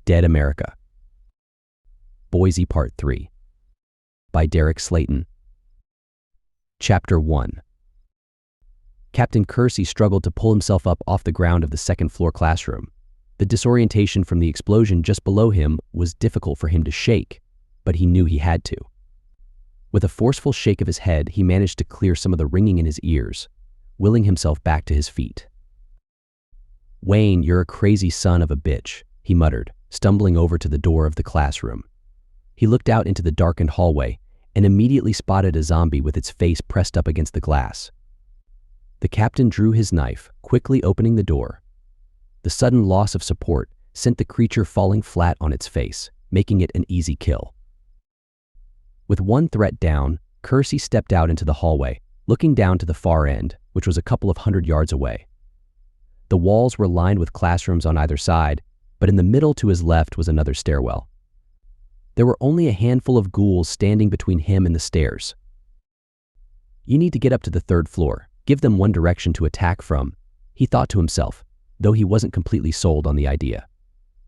Dead America. Boise Part 3. By Derek Slayton. Chapter 1. Captain Kersey struggled to pull himself up off the ground of the second-floor classroom. The disorientation from the explosion just below him was difficult for him to shake, but he knew he had to. With a forceful shake of his head, he managed to clear some of the ringing in his ears, willing himself back to his feet. "Wayne, you're a crazy son of a bitch," he muttered, stumbling over to the door of the classroom. He looked out into the darkened hallway and immediately spotted a zombie with its face pressed up against the glass. The captain drew his knife, quickly opening the door. The sudden loss of support sent the creature falling flat on its face, making it an easy kill. With one threat down, Kersey stepped out into the hallway, looking down to the far end, which was a couple of 100 yards away. The walls were lined with classrooms on either side, but in the middle to his left was another stairwell. There were only a handful of ghouls standing between him and the stairs. "You need to get up to the third floor, give them one direction to attack from," he thought to himself, though he wasn't completely sold on the idea.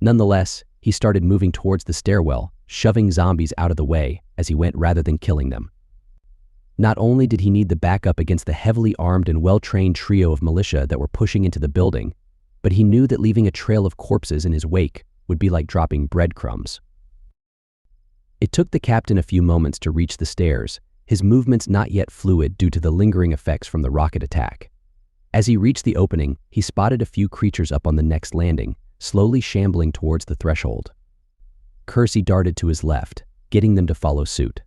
Nonetheless, he started moving towards the stairwell, shoving zombies out of the way as he went rather than killing them. Not only did he need the backup against the heavily armed and well-trained trio of militia that were pushing into the building, but he knew that leaving a trail of corpses in his wake would be like dropping breadcrumbs. It took the captain a few moments to reach the stairs, his movements not yet fluid due to the lingering effects from the rocket attack. As he reached the opening, he spotted a few creatures up on the next landing, slowly shambling towards the threshold. Kersey darted to his left, getting them to follow suit.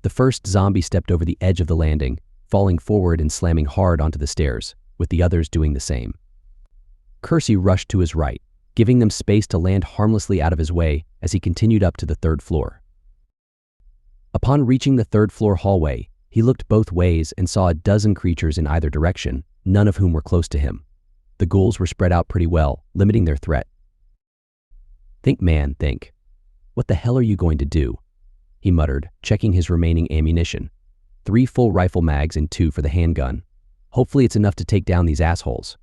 The first zombie stepped over the edge of the landing, falling forward and slamming hard onto the stairs, with the others doing the same. Kersey rushed to his right, giving them space to land harmlessly out of his way as he continued up to the third floor. Upon reaching the third-floor hallway, he looked both ways and saw a dozen creatures in either direction, none of whom were close to him. The ghouls were spread out pretty well, limiting their threat. "Think, man, think. What the hell are you going to do?" he muttered, checking his remaining ammunition. 3 full rifle mags and 2 for the handgun. "Hopefully it's enough to take down these assholes."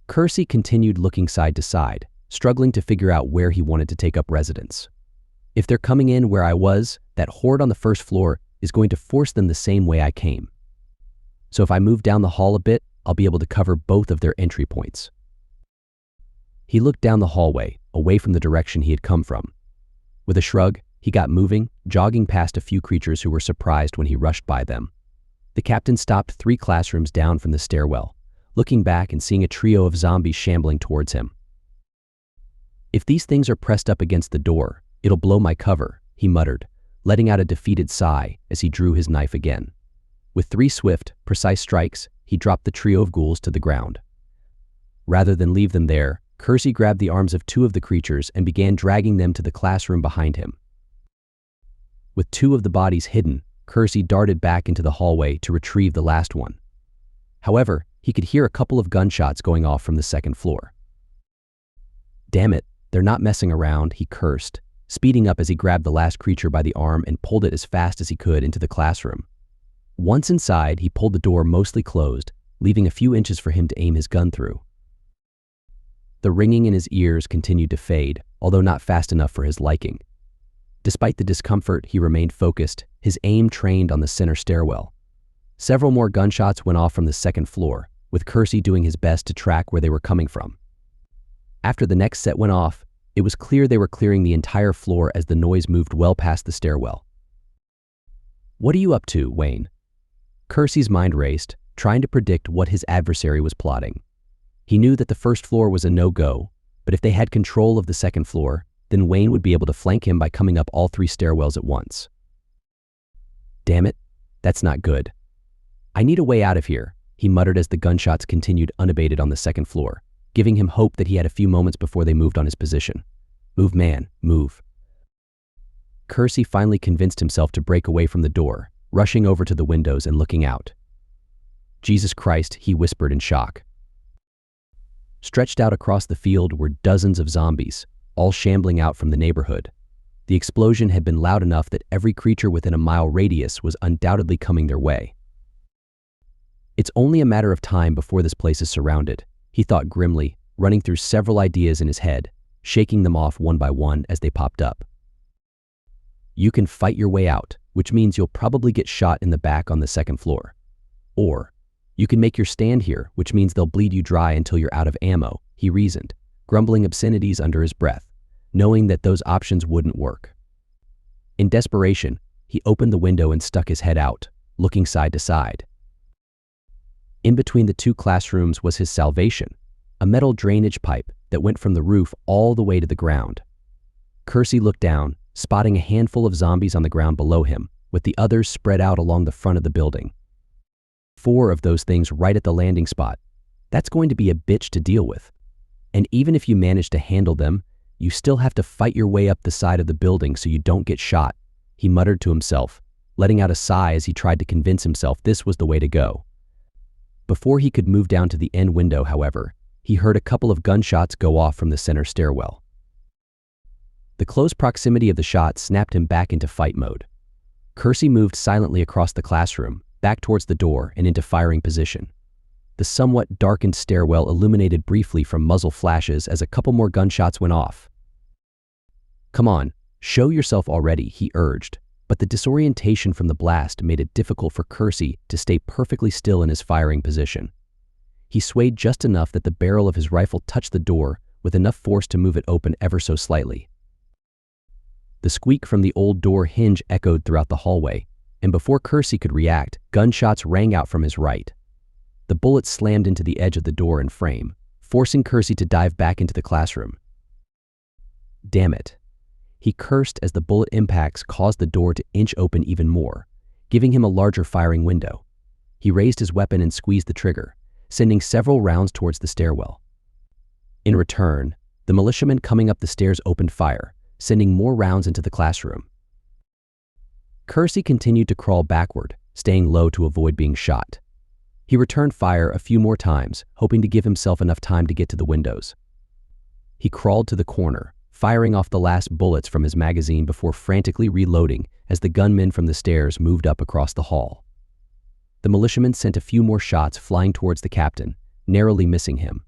Kersey continued looking side to side, struggling to figure out where he wanted to take up residence. "If they're coming in where I was, that horde on the first floor is going to force them the same way I came. So if I move down the hall a bit, I'll be able to cover both of their entry points." He looked down the hallway, away from the direction he had come from. With a shrug, he got moving, jogging past a few creatures who were surprised when he rushed by them. The captain stopped 3 classrooms down from the stairwell, looking back and seeing a trio of zombies shambling towards him. "If these things are pressed up against the door, it'll blow my cover," he muttered, letting out a defeated sigh as he drew his knife again. With 3 swift, precise strikes, he dropped the trio of ghouls to the ground. Rather than leave them there, Kersey grabbed the arms of 2 of the creatures and began dragging them to the classroom behind him. With 2 of the bodies hidden, Kersey darted back into the hallway to retrieve the last one. However, he could hear a couple of gunshots going off from the second floor. "Damn it, they're not messing around," he cursed, speeding up as he grabbed the last creature by the arm and pulled it as fast as he could into the classroom. Once inside, he pulled the door mostly closed, leaving a few inches for him to aim his gun through. The ringing in his ears continued to fade, although not fast enough for his liking. Despite the discomfort, he remained focused, his aim trained on the center stairwell. Several more gunshots went off from the second floor, with Kersey doing his best to track where they were coming from. After the next set went off, it was clear they were clearing the entire floor as the noise moved well past the stairwell. "What are you up to, Wayne?" Kersey's mind raced, trying to predict what his adversary was plotting. He knew that the first floor was a no-go, but if they had control of the second floor, then Wayne would be able to flank him by coming up all 3 stairwells at once. "Damn it, that's not good. I need a way out of here," he muttered as the gunshots continued unabated on the second floor, giving him hope that he had a few moments before they moved on his position. "Move, man, move." Kersey finally convinced himself to break away from the door, rushing over to the windows and looking out. "Jesus Christ," he whispered in shock. Stretched out across the field were dozens of zombies, all shambling out from the neighborhood. The explosion had been loud enough that every creature within a mile radius was undoubtedly coming their way. "It's only a matter of time before this place is surrounded," he thought grimly, running through several ideas in his head, shaking them off one by one as they popped up. You can fight your way out, which means you'll probably get shot in the back on the second floor. Or, you can make your stand here, which means they'll bleed you dry until you're out of ammo, he reasoned, grumbling obscenities under his breath, knowing that those options wouldn't work. In desperation, he opened the window and stuck his head out, looking side to side. In between the two classrooms was his salvation, a metal drainage pipe that went from the roof all the way to the ground. Kersey looked down, spotting a handful of zombies on the ground below him, with the others spread out along the front of the building. 4 of those things right at the landing spot. That's going to be a bitch to deal with. And even if you manage to handle them, you still have to fight your way up the side of the building so you don't get shot, he muttered to himself, letting out a sigh as he tried to convince himself this was the way to go. Before he could move down to the end window, however, he heard a couple of gunshots go off from the center stairwell. The close proximity of the shot snapped him back into fight mode. Kersey moved silently across the classroom, back towards the door and into firing position. The somewhat darkened stairwell illuminated briefly from muzzle flashes as a couple more gunshots went off. "Come on, show yourself already," he urged, but the disorientation from the blast made it difficult for Kersey to stay perfectly still in his firing position. He swayed just enough that the barrel of his rifle touched the door with enough force to move it open ever so slightly. The squeak from the old door hinge echoed throughout the hallway, and before Kersey could react, gunshots rang out from his right. The bullet slammed into the edge of the door and frame, forcing Kersey to dive back into the classroom. Damn it. He cursed as the bullet impacts caused the door to inch open even more, giving him a larger firing window. He raised his weapon and squeezed the trigger, sending several rounds towards the stairwell. In return, the militiamen coming up the stairs opened fire, sending more rounds into the classroom. Kersey continued to crawl backward, staying low to avoid being shot. He returned fire a few more times, hoping to give himself enough time to get to the windows. He crawled to the corner, firing off the last bullets from his magazine before frantically reloading as the gunmen from the stairs moved up across the hall. The militiamen sent a few more shots flying towards the captain, narrowly missing him.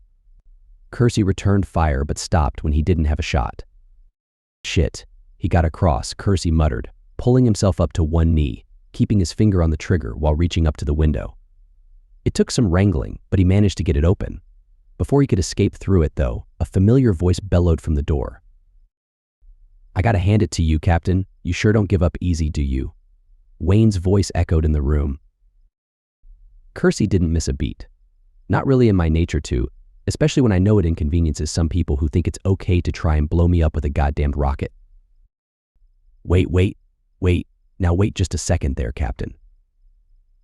Kersey returned fire but stopped when he didn't have a shot. "Shit," he got across, Kersey muttered, pulling himself up to one knee, keeping his finger on the trigger while reaching up to the window. It took some wrangling, but he managed to get it open. Before he could escape through it, though, a familiar voice bellowed from the door. "I gotta hand it to you, Captain. You sure don't give up easy, do you?" Wayne's voice echoed in the room. Kersey didn't miss a beat. "Not really in my nature to, especially when I know it inconveniences some people who think it's okay to try and blow me up with a goddamned rocket." Wait, now wait just a second there, Captain.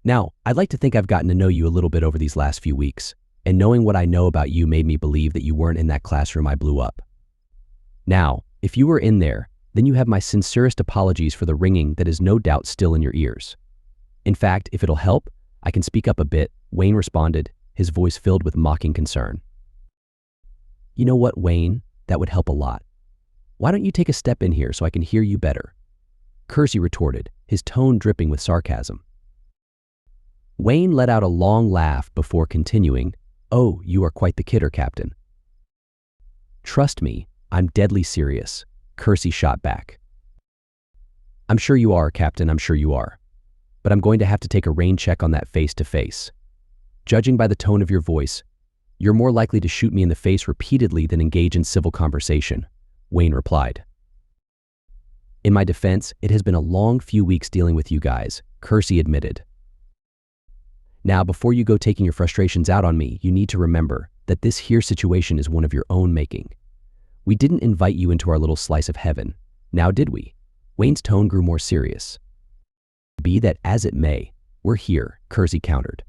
Now, I'd like to think I've gotten to know you a little bit over these last few weeks, and knowing what I know about you made me believe that you weren't in that classroom I blew up. Now, if you were in there, then you have my sincerest apologies for the ringing that is no doubt still in your ears. In fact, if it'll help, I can speak up a bit," Wayne responded, his voice filled with mocking concern. "You know what, Wayne? That would help a lot. Why don't you take a step in here so I can hear you better?" Kersey retorted, his tone dripping with sarcasm. Wayne let out a long laugh before continuing, "Oh, you are quite the kidder, Captain." "Trust me, I'm deadly serious," Kersey shot back. "I'm sure you are, Captain, I'm sure you are. But I'm going to have to take a rain check on that face to face. Judging by the tone of your voice, you're more likely to shoot me in the face repeatedly than engage in civil conversation," Wayne replied. "In my defense, it has been a long few weeks dealing with you guys," Kersey admitted. "Now, before you go taking your frustrations out on me, you need to remember that this here situation is one of your own making. We didn't invite you into our little slice of heaven, now did we?" Wayne's tone grew more serious. "Be that as it may, we're here," Kersey countered.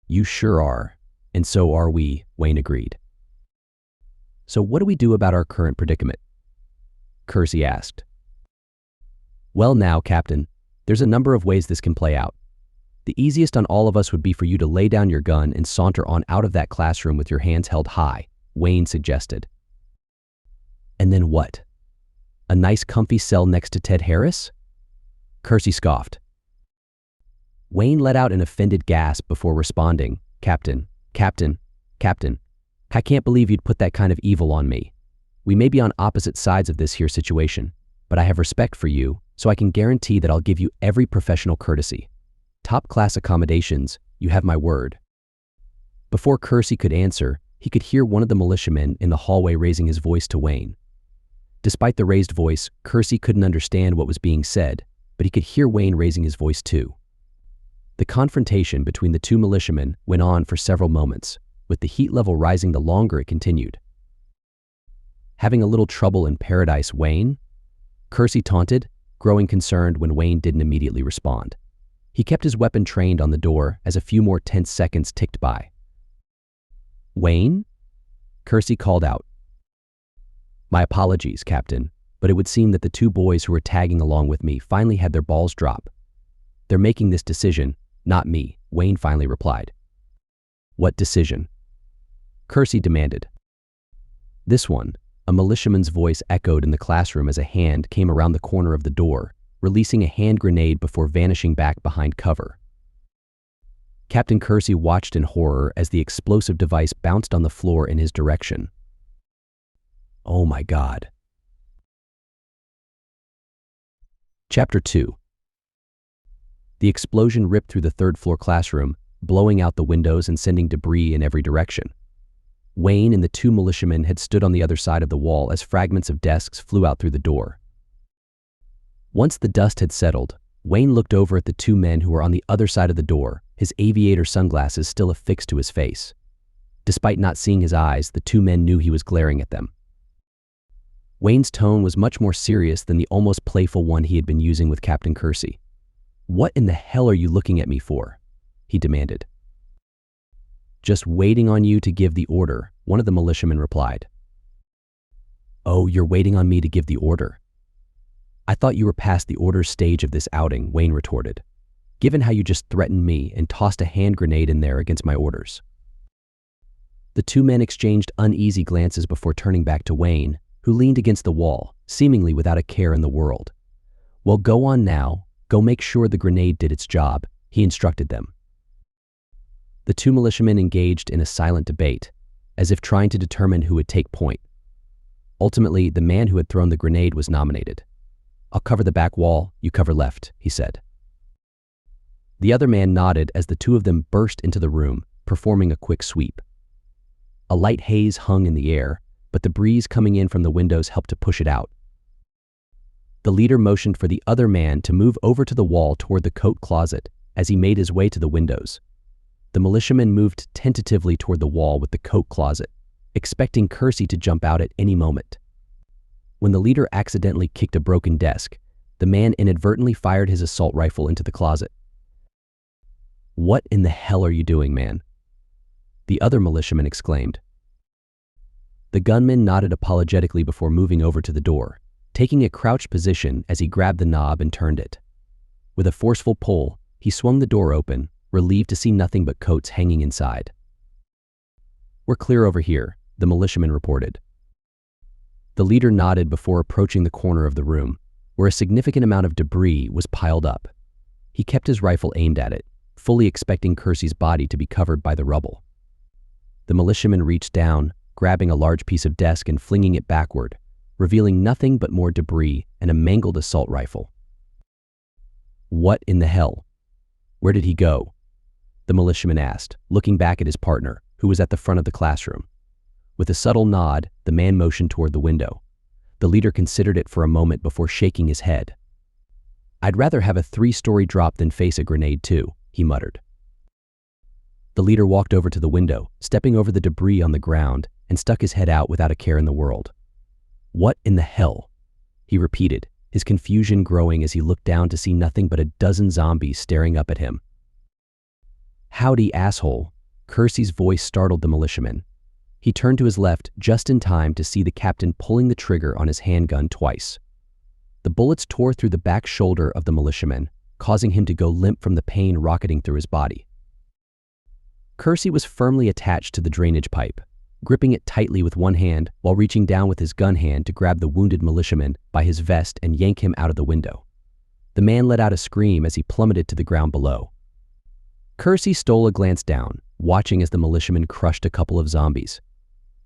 "You sure are, and so are we," Wayne agreed. "So what do we do about our current predicament?" Kersey asked. "Well now, Captain, there's a number of ways this can play out. The easiest on all of us would be for you to lay down your gun and saunter on out of that classroom with your hands held high," Wayne suggested. "And then what? A nice comfy cell next to Ted Harris?" Kersey scoffed. Wayne let out an offended gasp before responding, Captain, I can't believe you'd put that kind of evil on me. We may be on opposite sides of this here situation, but I have respect for you, so I can guarantee that I'll give you every professional courtesy. Top-class accommodations, you have my word." Before Kersey could answer, he could hear one of the militiamen in the hallway raising his voice to Wayne. Despite the raised voice, Kersey couldn't understand what was being said, but he could hear Wayne raising his voice too. The confrontation between the two militiamen went on for several moments, with the heat level rising the longer it continued. "Having a little trouble in paradise, Wayne?" Kersey taunted, growing concerned when Wayne didn't immediately respond. He kept his weapon trained on the door as a few more tense seconds ticked by. "Wayne?" Kersey called out. "My apologies, Captain, but it would seem that the two boys who were tagging along with me finally had their balls drop. They're making this decision, not me," Wayne finally replied. "What decision?" Kersey demanded. "This one," a militiaman's voice echoed in the classroom as a hand came around the corner of the door, releasing a hand grenade before vanishing back behind cover. Captain Kersey watched in horror as the explosive device bounced on the floor in his direction. Oh my God. Chapter 2. The explosion ripped through the third-floor classroom, blowing out the windows and sending debris in every direction. Wayne and the two militiamen had stood on the other side of the wall as fragments of desks flew out through the door. Once the dust had settled, Wayne looked over at the two men who were on the other side of the door, his aviator sunglasses still affixed to his face. Despite not seeing his eyes, the two men knew he was glaring at them. Wayne's tone was much more serious than the almost playful one he had been using with Captain Kersey. "What in the hell are you looking at me for?" he demanded. "Just waiting on you to give the order," one of the militiamen replied. "Oh, you're waiting on me to give the order? I thought you were past the orders stage of this outing," Wayne retorted, "given how you just threatened me and tossed a hand grenade in there against my orders." The two men exchanged uneasy glances before turning back to Wayne, who leaned against the wall, seemingly without a care in the world. "Well, go on now. Go make sure the grenade did its job," he instructed them. The two militiamen engaged in a silent debate, as if trying to determine who would take point. Ultimately, the man who had thrown the grenade was nominated. "I'll cover the back wall, you cover left," he said. The other man nodded as the two of them burst into the room, performing a quick sweep. A light haze hung in the air, but the breeze coming in from the windows helped to push it out. The leader motioned for the other man to move over to the wall toward the coat closet as he made his way to the windows. The militiaman moved tentatively toward the wall with the coat closet, expecting Kersey to jump out at any moment. When the leader accidentally kicked a broken desk, the man inadvertently fired his assault rifle into the closet. "What in the hell are you doing, man?" the other militiaman exclaimed. The gunman nodded apologetically before moving over to the door, taking a crouched position as he grabbed the knob and turned it. With a forceful pull, he swung the door open, relieved to see nothing but coats hanging inside. "We're clear over here," the militiaman reported. The leader nodded before approaching the corner of the room, where a significant amount of debris was piled up. He kept his rifle aimed at it, fully expecting Kersey's body to be covered by the rubble. The militiaman reached down, grabbing a large piece of desk and flinging it backward, revealing nothing but more debris and a mangled assault rifle. "What in the hell? Where did he go?" the militiaman asked, looking back at his partner, who was at the front of the classroom. With a subtle nod, the man motioned toward the window. The leader considered it for a moment before shaking his head. "I'd rather have a 3-story drop than face a grenade too," he muttered. The leader walked over to the window, stepping over the debris on the ground, and stuck his head out without a care in the world. "What in the hell?" he repeated, his confusion growing as he looked down to see nothing but a dozen zombies staring up at him. "Howdy, asshole," Kersey's voice startled the militiaman. He turned to his left just in time to see the captain pulling the trigger on his handgun twice. The bullets tore through the back shoulder of the militiaman, causing him to go limp from the pain rocketing through his body. Kersey was firmly attached to the drainage pipe, gripping it tightly with one hand while reaching down with his gun hand to grab the wounded militiaman by his vest and yank him out of the window. The man let out a scream as he plummeted to the ground below. Kersey stole a glance down, watching as the militiaman crushed a couple of zombies.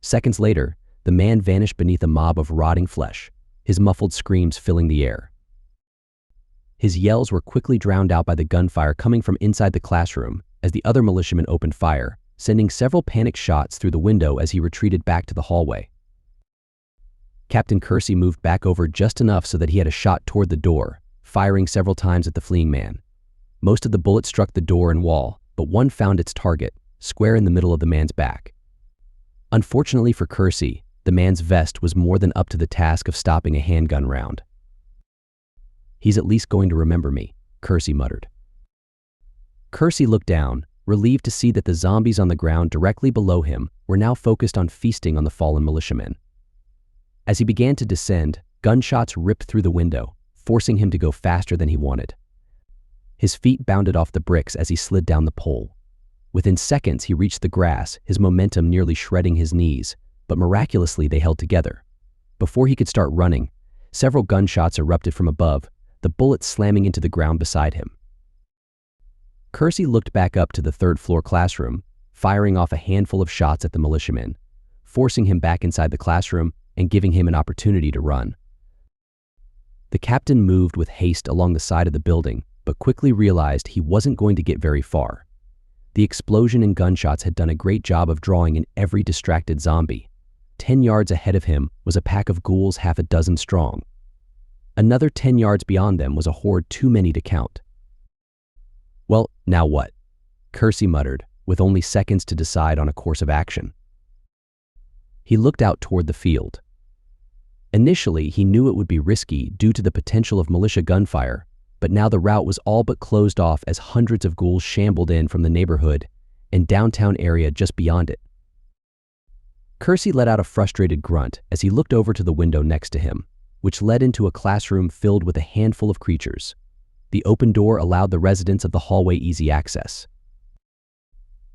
Seconds later, the man vanished beneath a mob of rotting flesh, his muffled screams filling the air. His yells were quickly drowned out by the gunfire coming from inside the classroom as the other militiamen opened fire, sending several panicked shots through the window as he retreated back to the hallway. Captain Kersey moved back over just enough so that he had a shot toward the door, firing several times at the fleeing man. Most of the bullets struck the door and wall, but one found its target, square in the middle of the man's back. Unfortunately for Kersey, the man's vest was more than up to the task of stopping a handgun round. "He's at least going to remember me," Kersey muttered. Kersey looked down, relieved to see that the zombies on the ground directly below him were now focused on feasting on the fallen militiamen. As he began to descend, gunshots ripped through the window, forcing him to go faster than he wanted. His feet bounded off the bricks as he slid down the pole. Within seconds, he reached the grass, his momentum nearly shredding his knees, but miraculously they held together. Before he could start running, several gunshots erupted from above, the bullets slamming into the ground beside him. Kersey looked back up to the third-floor classroom, firing off a handful of shots at the militiamen, forcing him back inside the classroom and giving him an opportunity to run. The captain moved with haste along the side of the building, but quickly realized he wasn't going to get very far. The explosion and gunshots had done a great job of drawing in every distracted zombie. 10 yards ahead of him was a pack of ghouls half a dozen strong. Another 10 yards beyond them was a horde too many to count. "Well, now what?" Kersey muttered, with only seconds to decide on a course of action. He looked out toward the field. Initially, he knew it would be risky due to the potential of militia gunfire, but now the route was all but closed off as hundreds of ghouls shambled in from the neighborhood and downtown area just beyond it. Kersey let out a frustrated grunt as he looked over to the window next to him, which led into a classroom filled with a handful of creatures. The open door allowed the residents of the hallway easy access.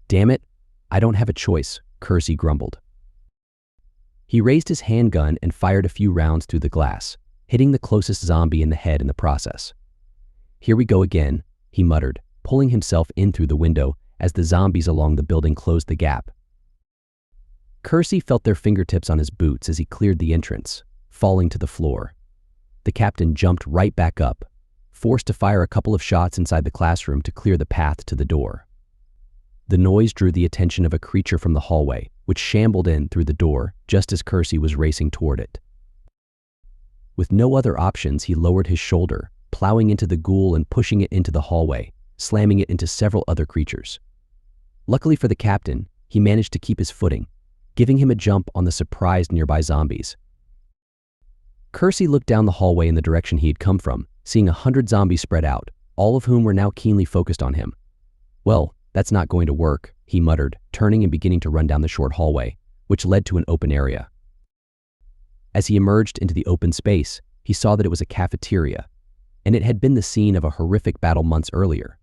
"Damn it, I don't have a choice," Kersey grumbled. He raised his handgun and fired a few rounds through the glass, hitting the closest zombie in the head in the process. "Here we go again," he muttered, pulling himself in through the window as the zombies along the building closed the gap. Kersey felt their fingertips on his boots as he cleared the entrance, falling to the floor. The captain jumped right back up, forced to fire a couple of shots inside the classroom to clear the path to the door. The noise drew the attention of a creature from the hallway, which shambled in through the door just as Kersey was racing toward it. With no other options, he lowered his shoulder, plowing into the ghoul and pushing it into the hallway, slamming it into several other creatures. Luckily for the captain, he managed to keep his footing, giving him a jump on the surprised nearby zombies. Kersey looked down the hallway in the direction he had come from, seeing 100 zombies spread out, all of whom were now keenly focused on him. "Well, that's not going to work," he muttered, turning and beginning to run down the short hallway, which led to an open area. As he emerged into the open space, he saw that it was a cafeteria, and it had been the scene of a horrific battle months earlier.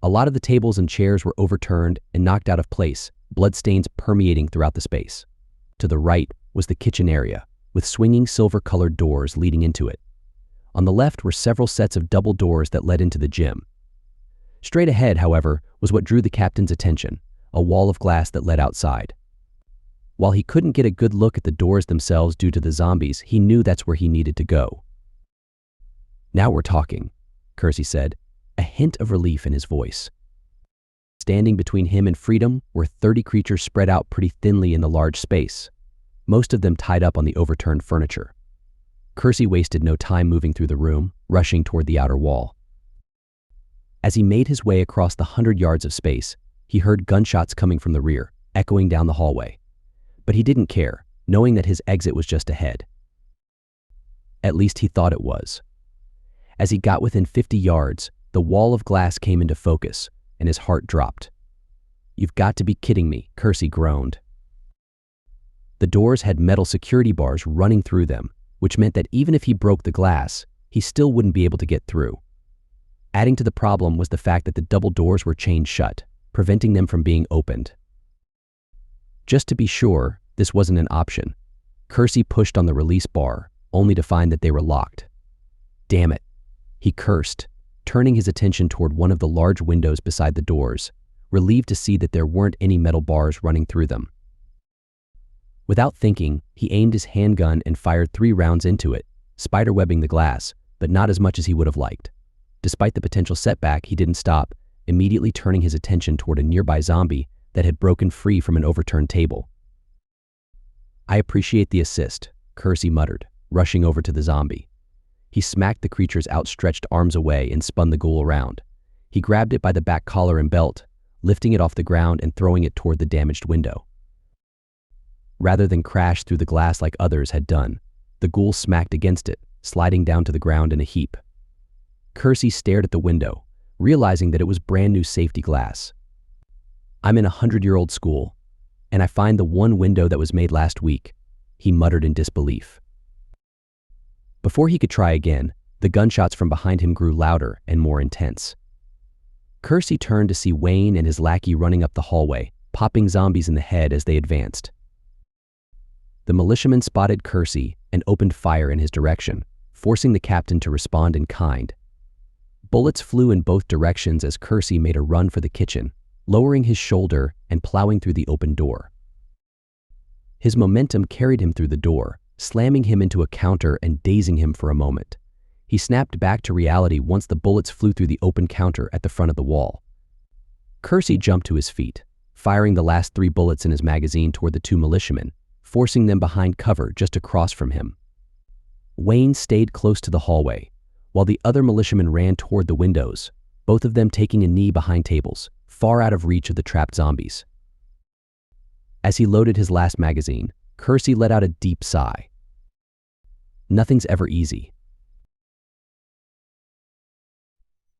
A lot of the tables and chairs were overturned and knocked out of place, bloodstains permeating throughout the space. To the right was the kitchen area, with swinging silver-colored doors leading into it. On the left were several sets of double doors that led into the gym. Straight ahead, however, was what drew the captain's attention, a wall of glass that led outside. While he couldn't get a good look at the doors themselves due to the zombies, he knew that's where he needed to go. "Now we're talking," Kersey said, a hint of relief in his voice. Standing between him and freedom were 30 creatures spread out pretty thinly in the large space, most of them tied up on the overturned furniture. Kersey wasted no time moving through the room, rushing toward the outer wall. As he made his way across the 100 yards of space, he heard gunshots coming from the rear, echoing down the hallway. But he didn't care, knowing that his exit was just ahead. At least he thought it was. As he got within 50 yards, the wall of glass came into focus, and his heart dropped. "You've got to be kidding me," Kersey groaned. The doors had metal security bars running through them, which meant that even if he broke the glass, he still wouldn't be able to get through. Adding to the problem was the fact that the double doors were chained shut, preventing them from being opened. Just to be sure, this wasn't an option. Kersey pushed on the release bar, only to find that they were locked. "Damn it," he cursed, turning his attention toward one of the large windows beside the doors, relieved to see that there weren't any metal bars running through them. Without thinking, he aimed his handgun and fired 3 rounds into it, spiderwebbing the glass, but not as much as he would have liked. Despite the potential setback, he didn't stop, immediately turning his attention toward a nearby zombie that had broken free from an overturned table. "I appreciate the assist," Kersey muttered, rushing over to the zombie. He smacked the creature's outstretched arms away and spun the ghoul around. He grabbed it by the back collar and belt, lifting it off the ground and throwing it toward the damaged window. Rather than crash through the glass like others had done, the ghoul smacked against it, sliding down to the ground in a heap. Kersey stared at the window, realizing that it was brand new safety glass. "I'm in a 100-year-old school, and I find the one window that was made last week," he muttered in disbelief. Before he could try again, the gunshots from behind him grew louder and more intense. Kersey turned to see Wayne and his lackey running up the hallway, popping zombies in the head as they advanced. The militiaman spotted Kersey and opened fire in his direction, forcing the captain to respond in kind. Bullets flew in both directions as Kersey made a run for the kitchen, lowering his shoulder and plowing through the open door. His momentum carried him through the door, slamming him into a counter and dazing him for a moment. He snapped back to reality once the bullets flew through the open counter at the front of the wall. Kersey jumped to his feet, firing the last 3 bullets in his magazine toward the 2 militiamen, forcing them behind cover just across from him. Wayne stayed close to the hallway, while the other militiamen ran toward the windows, both of them taking a knee behind tables, far out of reach of the trapped zombies. As he loaded his last magazine, Kersey let out a deep sigh. Nothing's ever easy.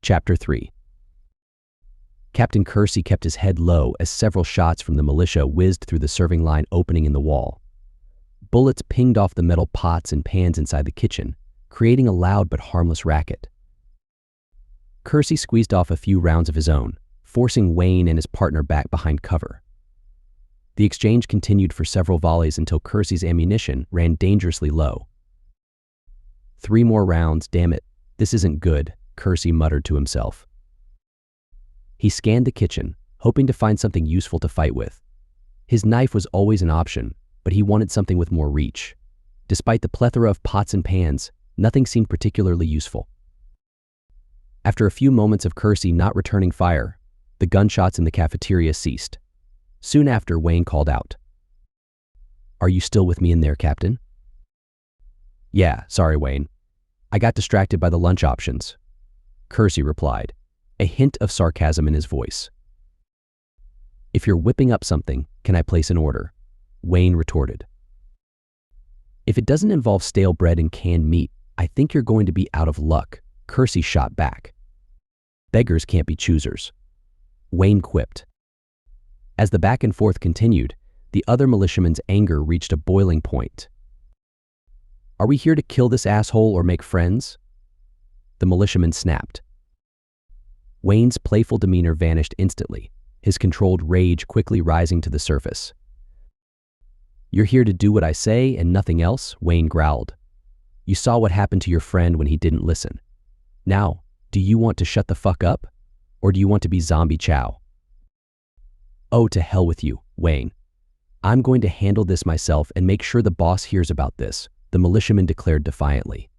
Chapter 3. Captain Kersey kept his head low as several shots from the militia whizzed through the serving line opening in the wall. Bullets pinged off the metal pots and pans inside the kitchen, creating a loud but harmless racket. Kersey squeezed off a few rounds of his own, forcing Wayne and his partner back behind cover. The exchange continued for several volleys until Kersey's ammunition ran dangerously low. 3 more rounds, damn it, this isn't good, Kersey muttered to himself. He scanned the kitchen, hoping to find something useful to fight with. His knife was always an option, but he wanted something with more reach. Despite the plethora of pots and pans, nothing seemed particularly useful. After a few moments of Kersey not returning fire, the gunshots in the cafeteria ceased. Soon after, Wayne called out, "Are you still with me in there, Captain?" "Yeah, sorry, Wayne. I got distracted by the lunch options," Kersey replied, a hint of sarcasm in his voice. "If you're whipping up something, can I place an order?" Wayne retorted. "If it doesn't involve stale bread and canned meat, I think you're going to be out of luck," Kersey shot back. "Beggars can't be choosers," Wayne quipped. As the back and forth continued, the other militiaman's anger reached a boiling point. "Are we here to kill this asshole or make friends?" the militiaman snapped. Wayne's playful demeanor vanished instantly, his controlled rage quickly rising to the surface. "You're here to do what I say and nothing else," Wayne growled. "You saw what happened to your friend when he didn't listen. Now, do you want to shut the fuck up? Or do you want to be zombie chow?" "Oh, to hell with you, Wayne. I'm going to handle this myself and make sure the boss hears about this," the militiaman declared defiantly.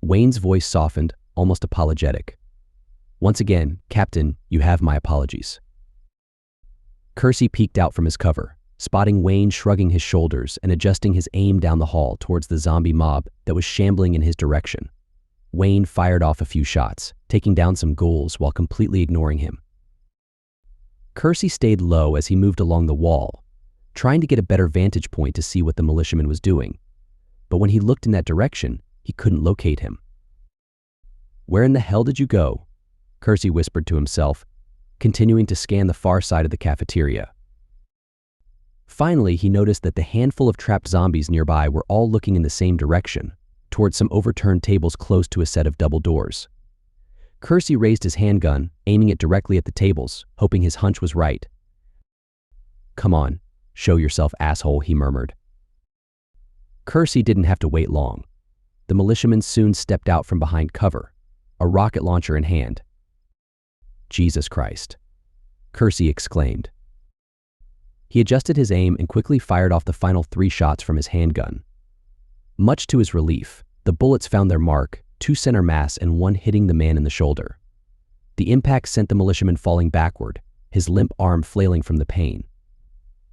Wayne's voice softened, almost apologetic. "Once again, Captain, you have my apologies." Kersey peeked out from his cover, spotting Wayne shrugging his shoulders and adjusting his aim down the hall towards the zombie mob that was shambling in his direction. Wayne fired off a few shots, taking down some ghouls while completely ignoring him. Kersey stayed low as he moved along the wall, trying to get a better vantage point to see what the militiaman was doing. But when he looked in that direction, he couldn't locate him. "Where in the hell did you go?" Kersey whispered to himself, continuing to scan the far side of the cafeteria. Finally, he noticed that the handful of trapped zombies nearby were all looking in the same direction, towards some overturned tables close to a set of double doors. Kersey raised his handgun, aiming it directly at the tables, hoping his hunch was right. "Come on, show yourself, asshole," he murmured. Kersey didn't have to wait long. The militiaman soon stepped out from behind cover, a rocket launcher in hand. "Jesus Christ," Kersey exclaimed. He adjusted his aim and quickly fired off the final 3 shots from his handgun. Much to his relief, the bullets found their mark, 2 center mass and 1 hitting the man in the shoulder. The impact sent the militiaman falling backward, his limp arm flailing from the pain.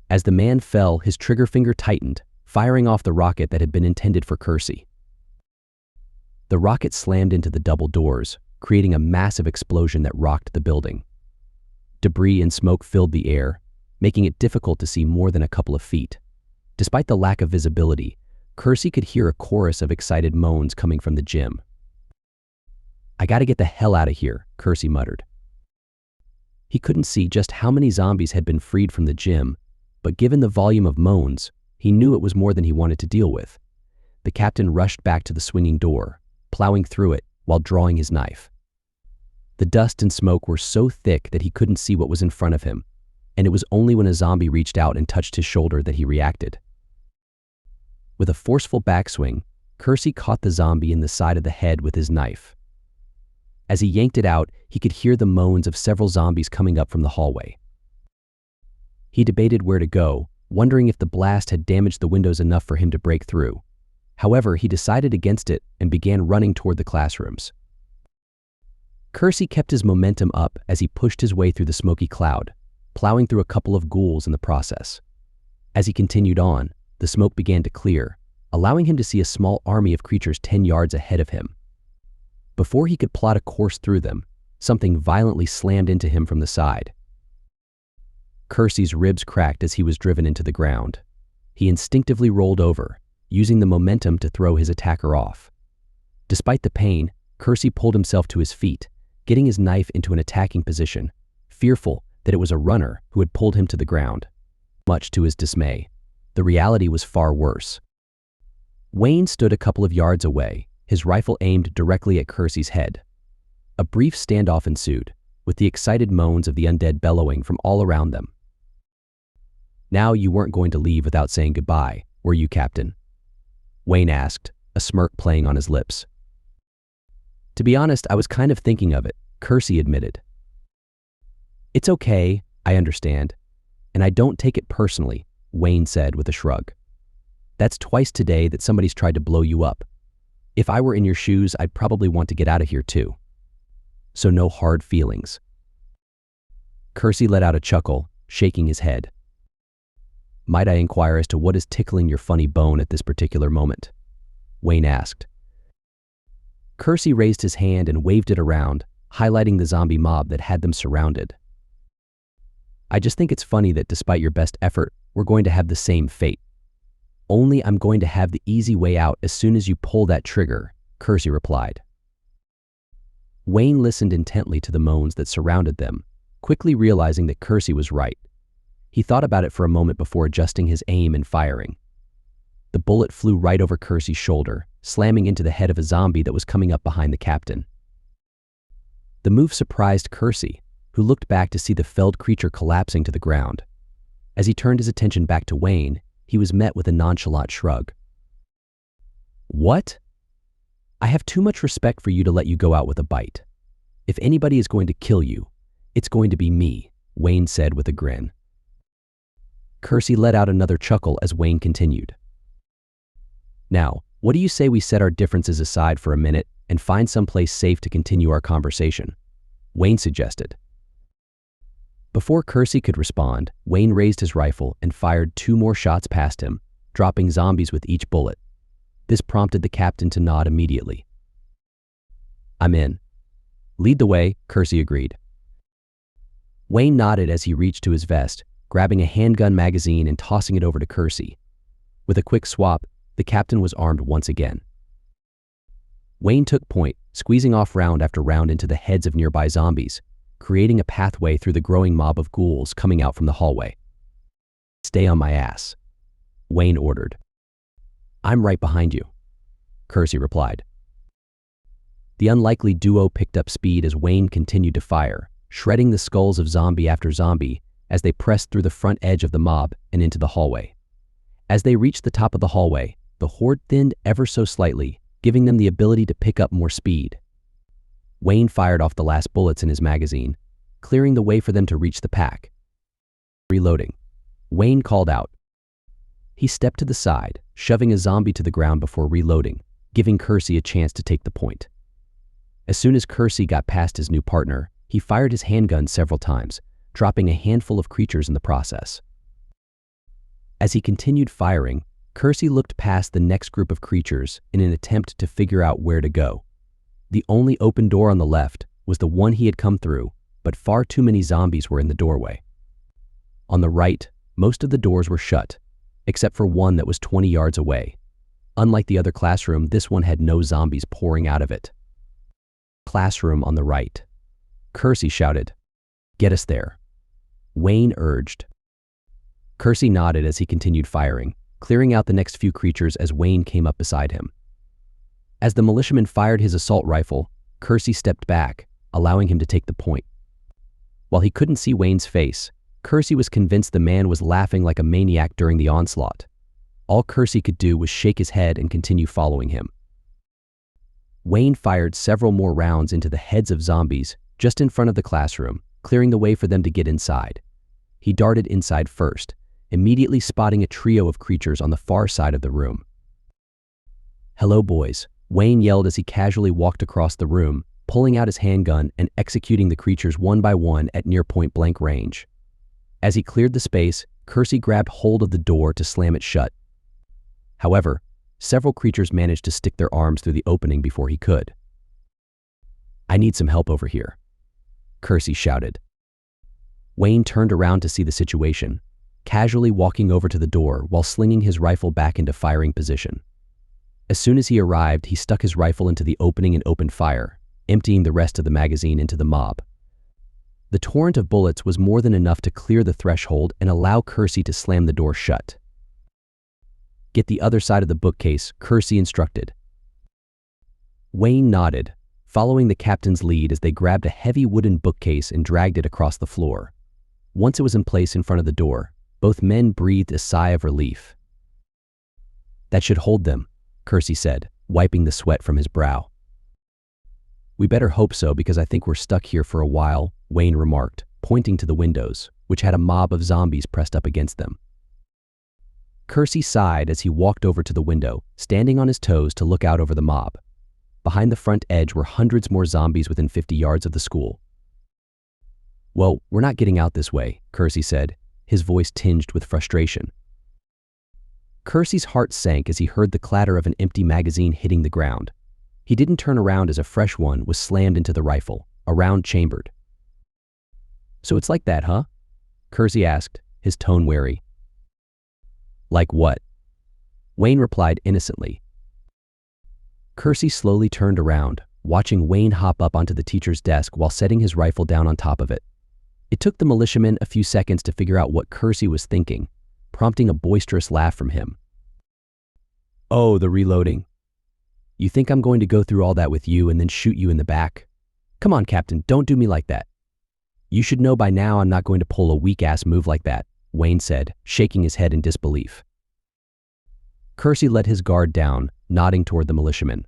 As the man fell, his trigger finger tightened, firing off the rocket that had been intended for Kersey. The rocket slammed into the double doors, creating a massive explosion that rocked the building. Debris and smoke filled the air, making it difficult to see more than a couple of feet. Despite the lack of visibility, Kersey could hear a chorus of excited moans coming from the gym. "I gotta get the hell out of here," Kersey muttered. He couldn't see just how many zombies had been freed from the gym, but given the volume of moans, he knew it was more than he wanted to deal with. The captain rushed back to the swinging door, plowing through it while drawing his knife. The dust and smoke were so thick that he couldn't see what was in front of him, and it was only when a zombie reached out and touched his shoulder that he reacted. With a forceful backswing, Kersey caught the zombie in the side of the head with his knife. As he yanked it out, he could hear the moans of several zombies coming up from the hallway. He debated where to go, wondering if the blast had damaged the windows enough for him to break through. However, he decided against it and began running toward the classrooms. Kersey kept his momentum up as he pushed his way through the smoky cloud, plowing through a couple of ghouls in the process. As he continued on, the smoke began to clear, allowing him to see a small army of creatures 10 yards ahead of him. Before he could plot a course through them, something violently slammed into him from the side. Kersey's ribs cracked as he was driven into the ground. He instinctively rolled over, using the momentum to throw his attacker off. Despite the pain, Kersey pulled himself to his feet, getting his knife into an attacking position, fearful that it was a runner who had pulled him to the ground. Much to his dismay, the reality was far worse. Wayne stood a couple of yards away, his rifle aimed directly at Kersey's head. A brief standoff ensued, with the excited moans of the undead bellowing from all around them. "Now you weren't going to leave without saying goodbye, were you, Captain?" Wayne asked, a smirk playing on his lips. "To be honest, I was kind of thinking of it," Kersey admitted. "It's okay, I understand, and I don't take it personally," Wayne said with a shrug. "That's twice today that somebody's tried to blow you up. If I were in your shoes, I'd probably want to get out of here too. So no hard feelings." Kersey let out a chuckle, shaking his head. "Might I inquire as to what is tickling your funny bone at this particular moment?" Wayne asked. Kersey raised his hand and waved it around, highlighting the zombie mob that had them surrounded. "I just think it's funny that despite your best effort, we're going to have the same fate. Only I'm going to have the easy way out as soon as you pull that trigger," Kersey replied. Wayne listened intently to the moans that surrounded them, quickly realizing that Kersey was right. He thought about it for a moment before adjusting his aim and firing. The bullet flew right over Kersey's shoulder, slamming into the head of a zombie that was coming up behind the captain. The move surprised Kersey, who looked back to see the felled creature collapsing to the ground. As he turned his attention back to Wayne, he was met with a nonchalant shrug. "What? I have too much respect for you to let you go out with a bite. If anybody is going to kill you, it's going to be me," Wayne said with a grin. Kersey let out another chuckle as Wayne continued. "Now, what do you say we set our differences aside for a minute and find someplace safe to continue our conversation?" Wayne suggested. Before Kersey could respond, Wayne raised his rifle and fired 2 more shots past him, dropping zombies with each bullet. This prompted the captain to nod immediately. "I'm in." "Lead the way," Kersey agreed. Wayne nodded as he reached to his vest, grabbing a handgun magazine and tossing it over to Kersey. With a quick swap, the captain was armed once again. Wayne took point, squeezing off round after round into the heads of nearby zombies, creating a pathway through the growing mob of ghouls coming out from the hallway. "Stay on my ass," Wayne ordered. "I'm right behind you," Kersey replied. The unlikely duo picked up speed as Wayne continued to fire, shredding the skulls of zombie after zombie as they pressed through the front edge of the mob and into the hallway. As they reached the top of the hallway, the horde thinned ever so slightly, giving them the ability to pick up more speed. Wayne fired off the last bullets in his magazine, clearing the way for them to reach the pack. Reloading. Wayne called out. He stepped to the side, shoving a zombie to the ground before reloading, giving Kersey a chance to take the point. As soon as Kersey got past his new partner, he fired his handgun several times, dropping a handful of creatures in the process. As he continued firing, Kersey looked past the next group of creatures in an attempt to figure out where to go. The only open door on the left was the one he had come through, but far too many zombies were in the doorway. On the right, most of the doors were shut, except for one that was 20 yards away. Unlike the other classroom, this one had no zombies pouring out of it. Classroom on the right. Kersey shouted, "Get us there." Wayne urged. Kersey nodded as he continued firing, clearing out the next few creatures as Wayne came up beside him. As the militiaman fired his assault rifle, Kersey stepped back, allowing him to take the point. While he couldn't see Wayne's face, Kersey was convinced the man was laughing like a maniac during the onslaught. All Kersey could do was shake his head and continue following him. Wayne fired several more rounds into the heads of zombies just in front of the classroom, clearing the way for them to get inside. He darted inside first, immediately spotting a trio of creatures on the far side of the room. "Hello, boys," Wayne yelled as he casually walked across the room, pulling out his handgun and executing the creatures one by one at near point-blank range. As he cleared the space, Kersey grabbed hold of the door to slam it shut. However, several creatures managed to stick their arms through the opening before he could. "I need some help over here," Kersey shouted. Wayne turned around to see the situation, casually walking over to the door while slinging his rifle back into firing position. As soon as he arrived, he stuck his rifle into the opening and opened fire, emptying the rest of the magazine into the mob. The torrent of bullets was more than enough to clear the threshold and allow Kersey to slam the door shut. "Get the other side of the bookcase," Kersey instructed. Wayne nodded, following the captain's lead as they grabbed a heavy wooden bookcase and dragged it across the floor. Once it was in place in front of the door, both men breathed a sigh of relief. "That should hold them," Kersey said, wiping the sweat from his brow. "We better hope so, because I think we're stuck here for a while," Wayne remarked, pointing to the windows, which had a mob of zombies pressed up against them. Kersey sighed as he walked over to the window, standing on his toes to look out over the mob. Behind the front edge were hundreds more zombies within 50 yards of the school. "Well, we're not getting out this way," Kersey said, his voice tinged with frustration. Kersey's heart sank as he heard the clatter of an empty magazine hitting the ground. He didn't turn around as a fresh one was slammed into the rifle, a round chambered. "So it's like that, huh?" Kersey asked, his tone wary. "Like what?" Wayne replied innocently. Kersey slowly turned around, watching Wayne hop up onto the teacher's desk while setting his rifle down on top of it. It took the militiaman a few seconds to figure out what Kersey was thinking, prompting a boisterous laugh from him. "Oh, the reloading. You think I'm going to go through all that with you and then shoot you in the back? Come on, Captain, don't do me like that. You should know by now I'm not going to pull a weak-ass move like that," Wayne said, shaking his head in disbelief. Kersey let his guard down, nodding toward the militiaman.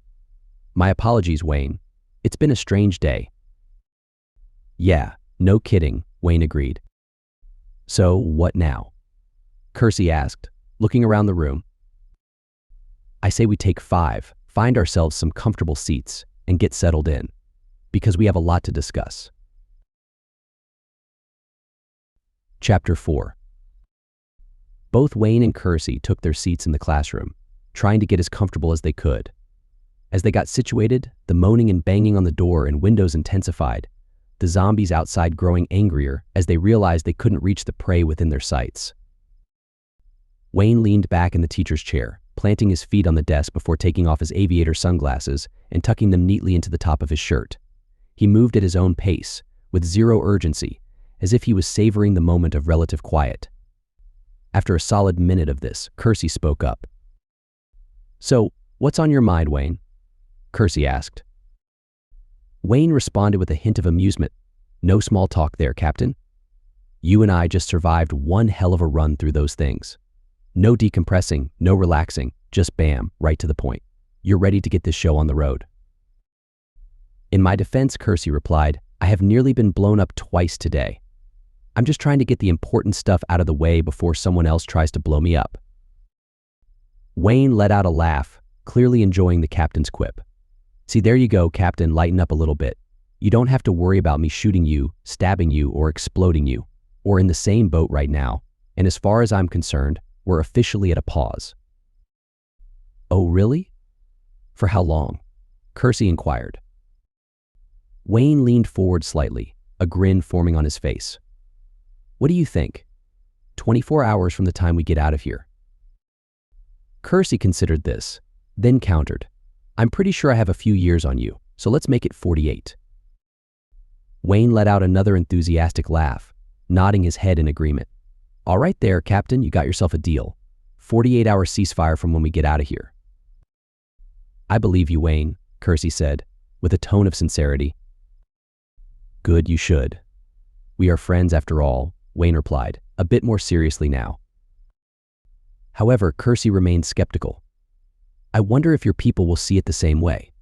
"My apologies, Wayne. It's been a strange day." "Yeah, no kidding," Wayne agreed. "So, what now?" Kersey asked, looking around the room. "I say we take 5, find ourselves some comfortable seats, and get settled in, because we have a lot to discuss." Chapter 4. Both Wayne and Kersey took their seats in the classroom, trying to get as comfortable as they could. As they got situated, the moaning and banging on the door and windows intensified, the zombies outside growing angrier as they realized they couldn't reach the prey within their sights. Wayne leaned back in the teacher's chair, planting his feet on the desk before taking off his aviator sunglasses and tucking them neatly into the top of his shirt. He moved at his own pace, with zero urgency, as if he was savoring the moment of relative quiet. After a solid minute of this, Kersey spoke up. "So, what's on your mind, Wayne?" Kersey asked. Wayne responded with a hint of amusement. "No small talk there, Captain. You and I just survived one hell of a run through those things. No decompressing, no relaxing, just bam, right to the point. You're ready to get this show on the road." "In my defense," Kersey replied, "I have nearly been blown up twice today. I'm just trying to get the important stuff out of the way before someone else tries to blow me up." Wayne let out a laugh, clearly enjoying the captain's quip. "See, there you go, Captain, lighten up a little bit. You don't have to worry about me shooting you, stabbing you, or exploding you. We're in the same boat right now, and as far as I'm concerned, we're officially at a pause." "Oh, really? For how long?" Kersey inquired. Wayne leaned forward slightly, a grin forming on his face. "What do you think? 24 hours from the time we get out of here." Kersey considered this, then countered, "I'm pretty sure I have a few years on you, so let's make it 48. Wayne let out another enthusiastic laugh, nodding his head in agreement. "All right there, Captain, you got yourself a deal. 48-hour ceasefire from when we get out of here." "I believe you, Wayne," Kersey said, with a tone of sincerity. "Good, you should. We are friends after all," Wayne replied, a bit more seriously now. However, Kersey remained skeptical. "I wonder if your people will see it the same way."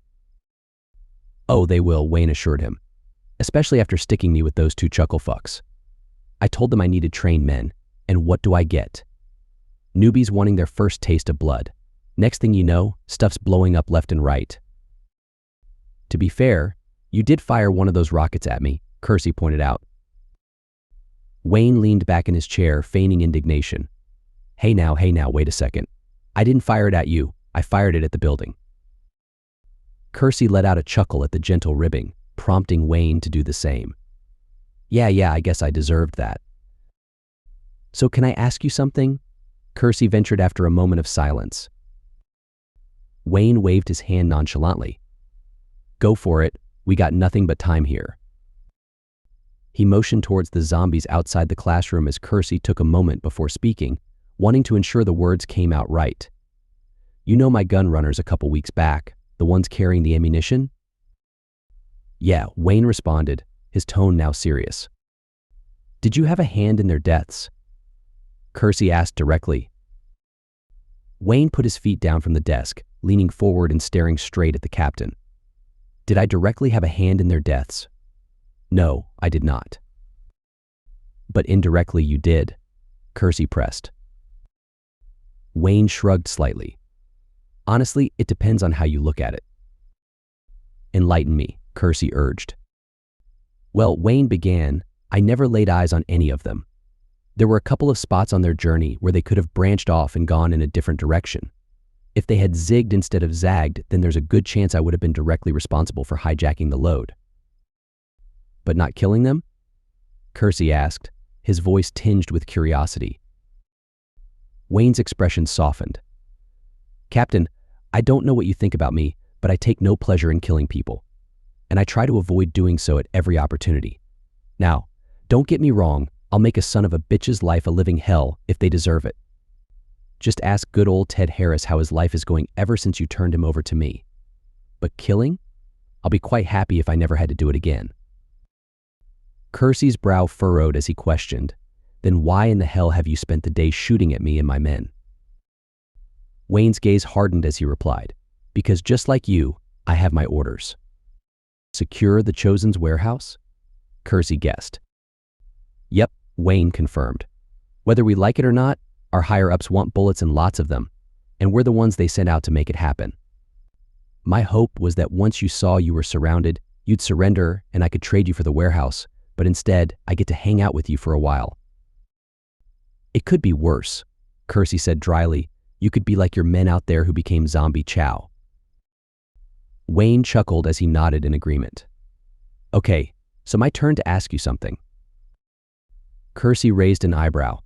"Oh, they will," Wayne assured him, "especially after sticking me with those two chuckle fucks. I told them I needed trained men, and what do I get? Newbies wanting their first taste of blood. Next thing you know, stuff's blowing up left and right." "To be fair, you did fire one of those rockets at me," Kersey pointed out. Wayne leaned back in his chair, feigning indignation. Hey now, wait a second. I didn't fire it at you, I fired it at the building." Kersey let out a chuckle at the gentle ribbing, prompting Wayne to do the same. Yeah, I guess I deserved that." "So can I ask you something?" Kersey ventured after a moment of silence. Wayne waved his hand nonchalantly. "Go for it, we got nothing but time here." He motioned towards the zombies outside the classroom as Kersey took a moment before speaking, wanting to ensure the words came out right. "You know my gun runners a couple weeks back, the ones carrying the ammunition?" "Yeah," Wayne responded, his tone now serious. "Did you have a hand in their deaths?" Kersey asked directly. Wayne put his feet down from the desk, leaning forward and staring straight at the captain. "Did I directly have a hand in their deaths?" "No, I did not." "But indirectly you did," Kersey pressed. Wayne shrugged slightly. "Honestly, it depends on how you look at it." "Enlighten me," Kersey urged. "Well," Wayne began, "I never laid eyes on any of them. There were a couple of spots on their journey where they could have branched off and gone in a different direction. If they had zigged instead of zagged, then there's a good chance I would have been directly responsible for hijacking the load." "But not killing them?" Kersey asked, his voice tinged with curiosity. Wayne's expression softened. "Captain, I don't know what you think about me, but I take no pleasure in killing people, and I try to avoid doing so at every opportunity. Now, don't get me wrong, I'll make a son of a bitch's life a living hell if they deserve it. Just ask good old Ted Harris how his life is going ever since you turned him over to me. But killing? I'll be quite happy if I never had to do it again." Kersey's brow furrowed as he questioned, "Then why in the hell have you spent the day shooting at me and my men?" Wayne's gaze hardened as he replied, "Because just like you, I have my orders." "Secure the Chosen's warehouse?" Kersey guessed. "Yep," Wayne confirmed. "Whether we like it or not, our higher-ups want bullets and lots of them, and we're the ones they sent out to make it happen. My hope was that once you saw you were surrounded, you'd surrender and I could trade you for the warehouse, but instead, I get to hang out with you for a while." "It could be worse," Kersey said dryly. "You could be like your men out there who became zombie chow." Wayne chuckled as he nodded in agreement. "Okay, so my turn to ask you something." Kersey raised an eyebrow.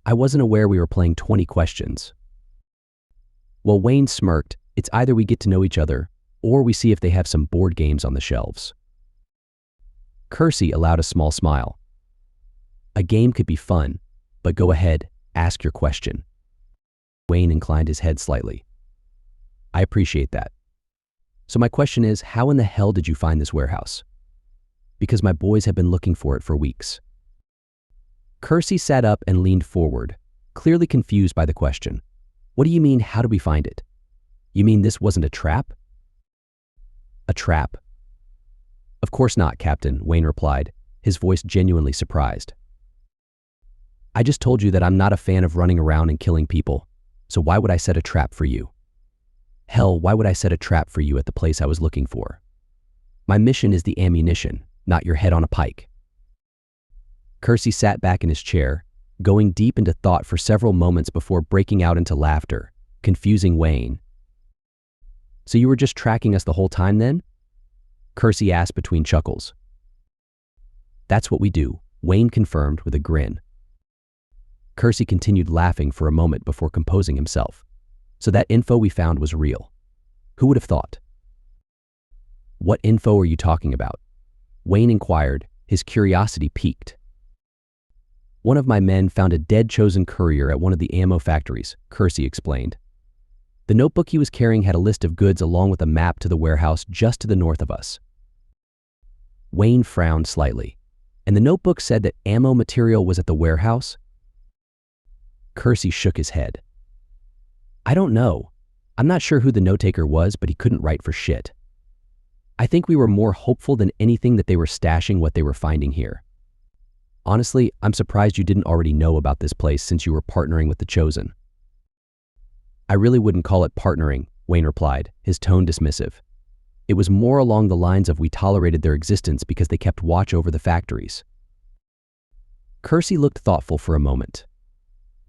"I wasn't aware we were playing 20 questions. Well, Wayne smirked. "It's either we get to know each other, or we see if they have some board games on the shelves." Kersey allowed a small smile. "A game could be fun, but go ahead, ask your question." Wayne inclined his head slightly. "I appreciate that. So my question is, how in the hell did you find this warehouse?" "Because my boys have been looking for it for weeks." Kersey sat up and leaned forward, clearly confused by the question. "What do you mean, how did we find it? You mean this wasn't a trap?" "A trap? Of course not, Captain," Wayne replied, his voice genuinely surprised. I just told you that I'm not a fan of running around and killing people, so why would I set a trap for you? Hell, why would I set a trap for you at the place I was looking for? My mission is the ammunition, not your head on a pike. Kersey sat back in his chair, going deep into thought for several moments before breaking out into laughter, confusing Wayne. So you were just tracking us the whole time then? Kersey asked between chuckles. That's what we do, Wayne confirmed with a grin. Kersey continued laughing for a moment before composing himself. So that info we found was real. Who would have thought? What info are you talking about? Wayne inquired, his curiosity piqued. One of my men found a dead chosen courier at one of the ammo factories, Kersey explained. The notebook he was carrying had a list of goods along with a map to the warehouse just to the north of us. Wayne frowned slightly. And the notebook said that ammo material was at the warehouse? Kersey shook his head. I don't know. I'm not sure who the note-taker was, but he couldn't write for shit. I think we were more hopeful than anything that they were stashing what they were finding here. Honestly, I'm surprised you didn't already know about this place since you were partnering with the Chosen. I really wouldn't call it partnering, Wayne replied, his tone dismissive. It was more along the lines of we tolerated their existence because they kept watch over the factories. Kersey looked thoughtful for a moment.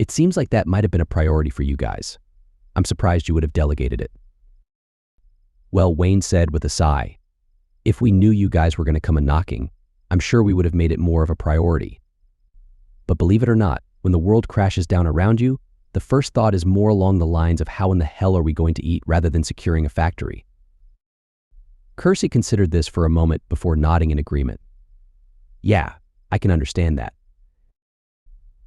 It seems like that might have been a priority for you guys. I'm surprised you would have delegated it. Well, Wayne said with a sigh, if we knew you guys were going to come a-knocking, I'm sure we would have made it more of a priority. But believe it or not, when the world crashes down around you, the first thought is more along the lines of how in the hell are we going to eat rather than securing a factory. Kersey considered this for a moment before nodding in agreement. Yeah, I can understand that.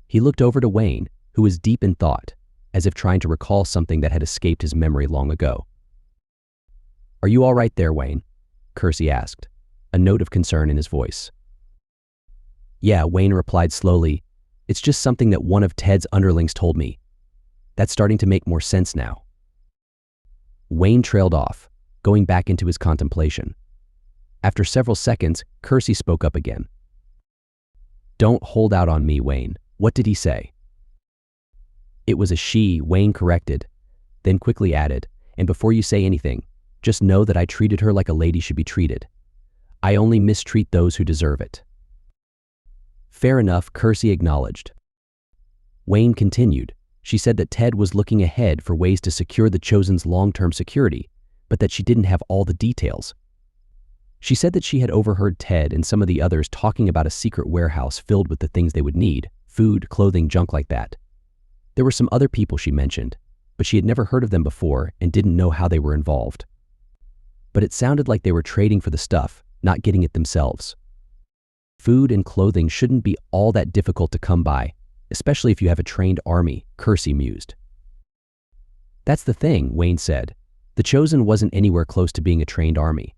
He looked over to Wayne, who was deep in thought, as if trying to recall something that had escaped his memory long ago. Are you all right there, Wayne? Kersey asked, a note of concern in his voice. Yeah, Wayne replied slowly. It's just something that one of Ted's underlings told me. That's starting to make more sense now. Wayne trailed off, going back into his contemplation. After several seconds, Kersey spoke up again. Don't hold out on me, Wayne. What did he say? It was a she, Wayne corrected, then quickly added, and before you say anything, just know that I treated her like a lady should be treated. I only mistreat those who deserve it. Fair enough, Kersey acknowledged. Wayne continued. She said that Ted was looking ahead for ways to secure the Chosen's long-term security, but that she didn't have all the details. She said that she had overheard Ted and some of the others talking about a secret warehouse filled with the things they would need, food, clothing, junk like that. There were some other people she mentioned, but she had never heard of them before and didn't know how they were involved. But it sounded like they were trading for the stuff, not getting it themselves. Food and clothing shouldn't be all that difficult to come by, especially if you have a trained army, Kersey mused. That's the thing, Wayne said. The Chosen wasn't anywhere close to being a trained army.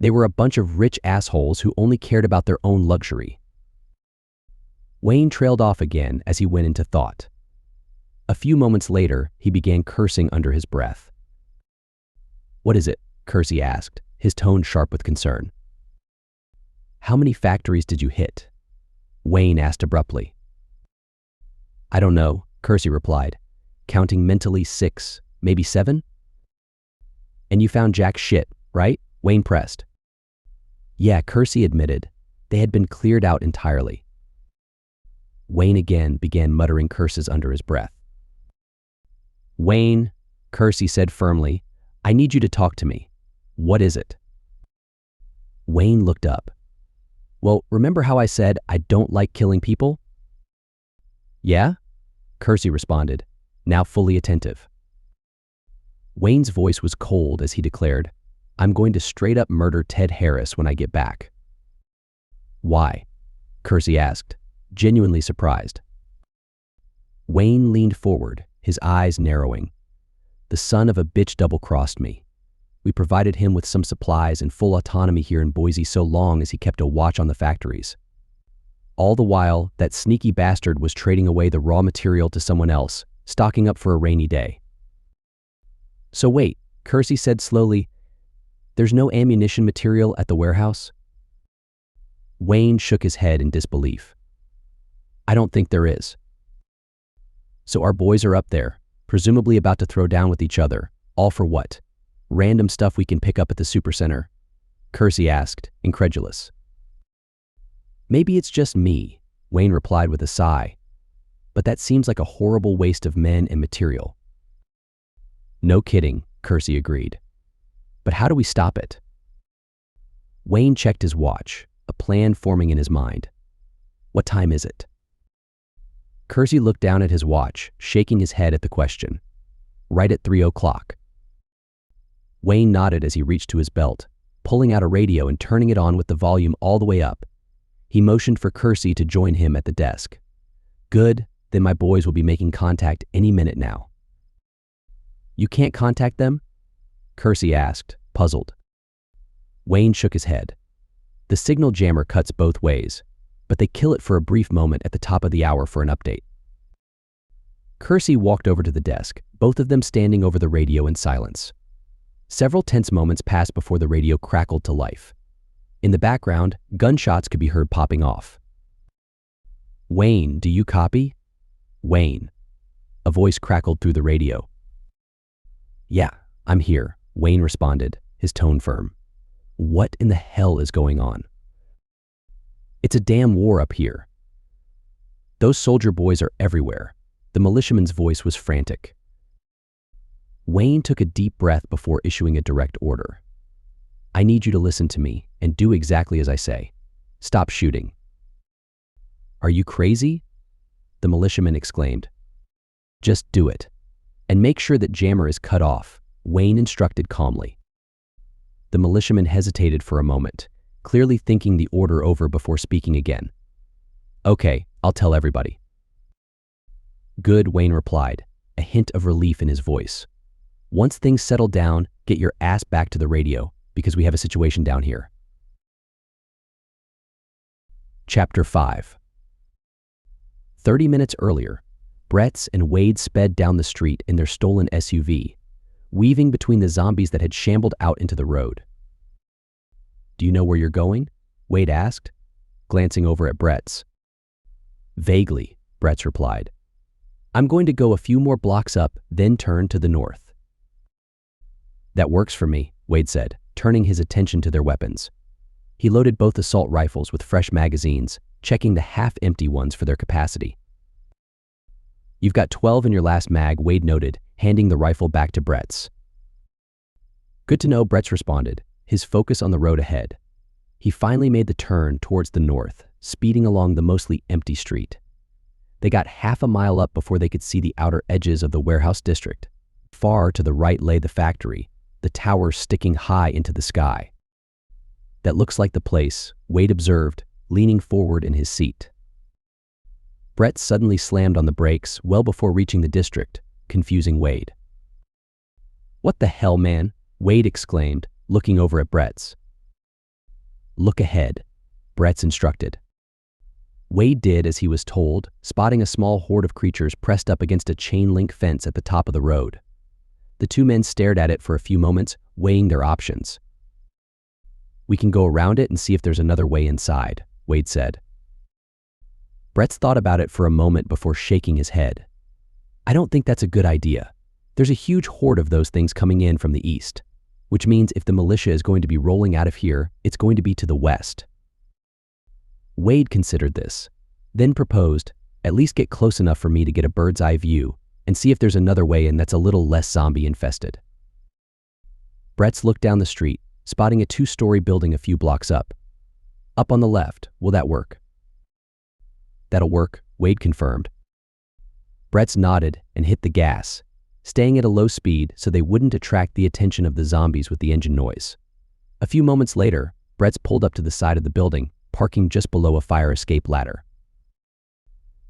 They were a bunch of rich assholes who only cared about their own luxury. Wayne trailed off again as he went into thought. A few moments later, he began cursing under his breath. What is it? Kersey asked, his tone sharp with concern. How many factories did you hit? Wayne asked abruptly. I don't know, Kersey replied, counting mentally 6, maybe 7? And you found jack shit, right? Wayne pressed. Yeah, Kersey admitted. They had been cleared out entirely. Wayne again began muttering curses under his breath. Wayne, Kersey said firmly, I need you to talk to me. What is it? Wayne looked up. Well, remember how I said I don't like killing people? Yeah? Kersey responded, now fully attentive. Wayne's voice was cold as he declared, I'm going to straight up murder Ted Harris when I get back. Why? Kersey asked, genuinely surprised. Wayne leaned forward, his eyes narrowing. The son of a bitch double-crossed me. We provided him with some supplies and full autonomy here in Boise so long as he kept a watch on the factories. All the while, that sneaky bastard was trading away the raw material to someone else, stocking up for a rainy day. So wait, Kersey said slowly, there's no ammunition material at the warehouse? Wayne shook his head in disbelief. I don't think there is. So our boys are up there, presumably about to throw down with each other. All for what? Random stuff we can pick up at the supercenter? Kersey asked, incredulous. Maybe it's just me, Wayne replied with a sigh. But that seems like a horrible waste of men and material. No kidding, Kersey agreed. But how do we stop it? Wayne checked his watch, a plan forming in his mind. What time is it? Kersey looked down at his watch, shaking his head at the question. Right at 3 o'clock. Wayne nodded as he reached to his belt, pulling out a radio and turning it on with the volume all the way up. He motioned for Kersey to join him at the desk. Good, then my boys will be making contact any minute now. You can't contact them? Kersey asked, puzzled. Wayne shook his head. The signal jammer cuts both ways, but they kill it for a brief moment at the top of the hour for an update. Kersey walked over to the desk, both of them standing over the radio in silence. Several tense moments passed before the radio crackled to life. In the background, gunshots could be heard popping off. Wayne, do you copy? Wayne. A voice crackled through the radio. Yeah, I'm here, Wayne responded, his tone firm. What in the hell is going on? It's a damn war up here. Those soldier boys are everywhere. The militiaman's voice was frantic. Wayne took a deep breath before issuing a direct order. I need you to listen to me and do exactly as I say. Stop shooting. Are you crazy? The militiaman exclaimed. Just do it. And make sure that jammer is cut off, Wayne instructed calmly. The militiaman hesitated for a moment, clearly thinking the order over before speaking again. Okay, I'll tell everybody. Good, Wayne replied, a hint of relief in his voice. Once things settle down, get your ass back to the radio, because we have a situation down here. Chapter 5. 30 minutes earlier, Bretts and Wade sped down the street in their stolen SUV, weaving between the zombies that had shambled out into the road. Do you know where you're going? Wade asked, glancing over at Bretts. Vaguely, Bretts replied. I'm going to go a few more blocks up, then turn to the north. That works for me, Wade said, turning his attention to their weapons. He loaded both assault rifles with fresh magazines, checking the half-empty ones for their capacity. You've got 12 in your last mag, Wade noted, handing the rifle back to Bretts. Good to know, Bretts responded, his focus on the road ahead. He finally made the turn towards the north, speeding along the mostly empty street. They got half a mile up before they could see the outer edges of the warehouse district. Far to the right lay the factory, the towers sticking high into the sky. That looks like the place, Wade observed, leaning forward in his seat. Brett suddenly slammed on the brakes well before reaching the district, confusing Wade. What the hell, man? Wade exclaimed, looking over at Bretts. Look ahead, Bretts instructed. Wade did as he was told, spotting a small horde of creatures pressed up against a chain-link fence at the top of the road. The two men stared at it for a few moments, weighing their options. We can go around it and see if there's another way inside, Wade said. Bretts thought about it for a moment before shaking his head. I don't think that's a good idea. There's a huge horde of those things coming in from the east, which means if the militia is going to be rolling out of here, it's going to be to the west. Wade considered this, then proposed, at least get close enough for me to get a bird's eye view and see if there's another way in that's a little less zombie infested. Bretts looked down the street, spotting a 2-story building a few blocks up. Up on the left, will that work? That'll work, Wade confirmed. Bretts nodded and hit the gas, staying at a low speed so they wouldn't attract the attention of the zombies with the engine noise. A few moments later, Bretts pulled up to the side of the building, parking just below a fire escape ladder.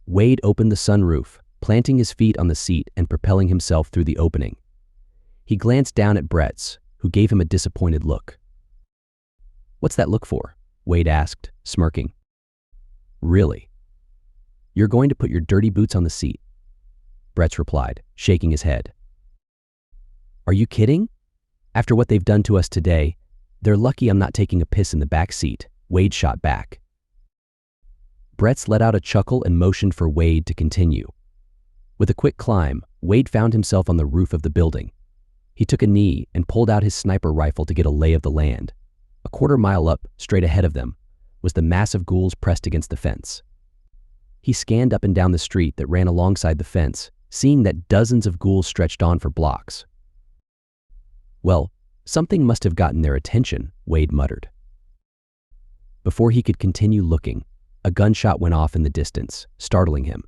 Wade opened the sunroof, planting his feet on the seat and propelling himself through the opening. He glanced down at Bretts, who gave him a disappointed look. What's that look for? Wade asked, smirking. Really? You're going to put your dirty boots on the seat? Bretts replied, shaking his head. Are you kidding? After what they've done to us today, they're lucky I'm not taking a piss in the back seat, Wade shot back. Bretz let out a chuckle and motioned for Wade to continue. With a quick climb, Wade found himself on the roof of the building. He took a knee and pulled out his sniper rifle to get a lay of the land. A quarter-mile up, straight ahead of them, was the mass of ghouls pressed against the fence. He scanned up and down the street that ran alongside the fence, seeing that dozens of ghouls stretched on for blocks. Well, something must have gotten their attention, Wade muttered. Before he could continue looking, a gunshot went off in the distance, startling him.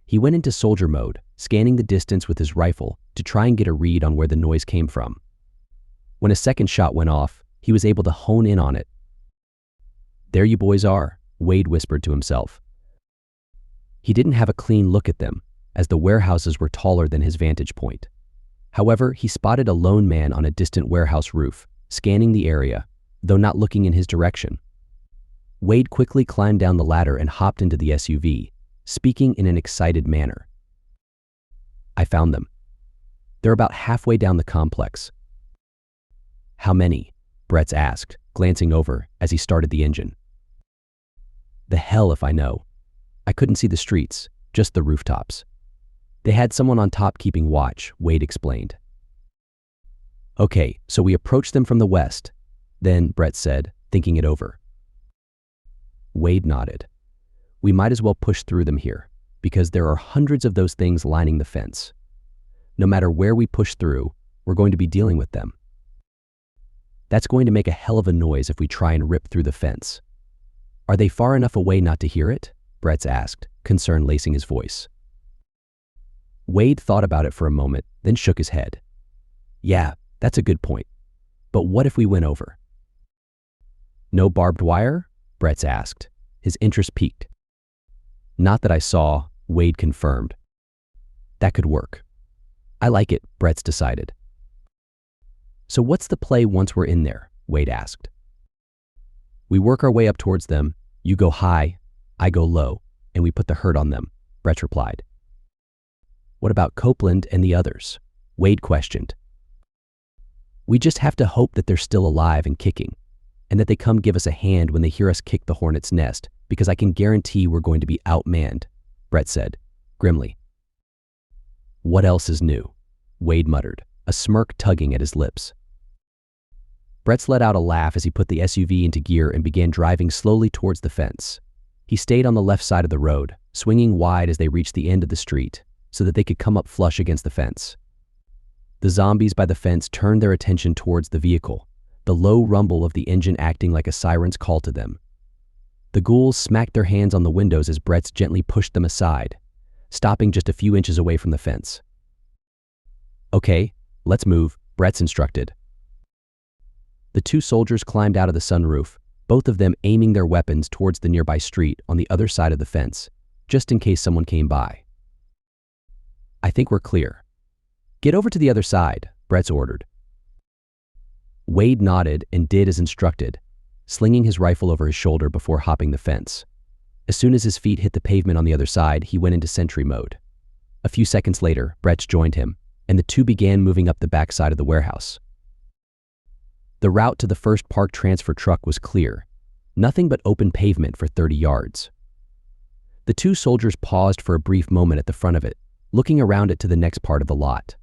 He went into soldier mode, scanning the distance with his rifle to try and get a read on where the noise came from. When a second shot went off, he was able to hone in on it. "There you boys are," Wade whispered to himself. He didn't have a clean look at them, as the warehouses were taller than his vantage point. However, he spotted a lone man on a distant warehouse roof, scanning the area, though not looking in his direction. Wade quickly climbed down the ladder and hopped into the SUV, speaking in an excited manner. "I found them. They're about halfway down the complex." "How many?" Bretz asked, glancing over as he started the engine. "The hell if I know. I couldn't see the streets, just the rooftops. They had someone on top keeping watch," Wade explained. "Okay, so we approached them from the west," then Bretz said, thinking it over. Wade nodded. "We might as well push through them here, because there are hundreds of those things lining the fence. No matter where we push through, we're going to be dealing with them. That's going to make a hell of a noise if we try and rip through the fence." "Are they far enough away not to hear it?" Bretz asked, concern lacing his voice. Wade thought about it for a moment, then shook his head. "Yeah, that's a good point. But what if we went over?" "No barbed wire?" Bretz asked, his interest piqued. "Not that I saw," Wade confirmed. "That could work." "I like it," Bretz decided. "So what's the play once we're in there?" Wade asked. "We work our way up towards them. You go high, I go low, and we put the hurt on them," Bretz replied. "What about Copeland and the others?" Wade questioned. "We just have to hope that they're still alive and kicking, and that they come give us a hand when they hear us kick the hornet's nest, because I can guarantee we're going to be outmanned," Bretz said, grimly. "What else is new?" Wade muttered, a smirk tugging at his lips. Bretz let out a laugh as he put the SUV into gear and began driving slowly towards the fence. He stayed on the left side of the road, swinging wide as they reached the end of the street, so that they could come up flush against the fence. The zombies by the fence turned their attention towards the vehicle, the low rumble of the engine acting like a siren's call to them. The ghouls smacked their hands on the windows as Bretz gently pushed them aside, stopping just a few inches away from the fence. "Okay, let's move," Bretz instructed. The two soldiers climbed out of the sunroof, both of them aiming their weapons towards the nearby street on the other side of the fence, just in case someone came by. "I think we're clear." "Get over to the other side," Bretz ordered. Wade nodded and did as instructed, slinging his rifle over his shoulder before hopping the fence. As soon as his feet hit the pavement on the other side, he went into sentry mode. A few seconds later, Bretz joined him, and the two began moving up the back side of the warehouse. The route to the first parked transfer truck was clear, nothing but open pavement for 30 yards. The two soldiers paused for a brief moment at the front of it, looking around it to the next part of the lot.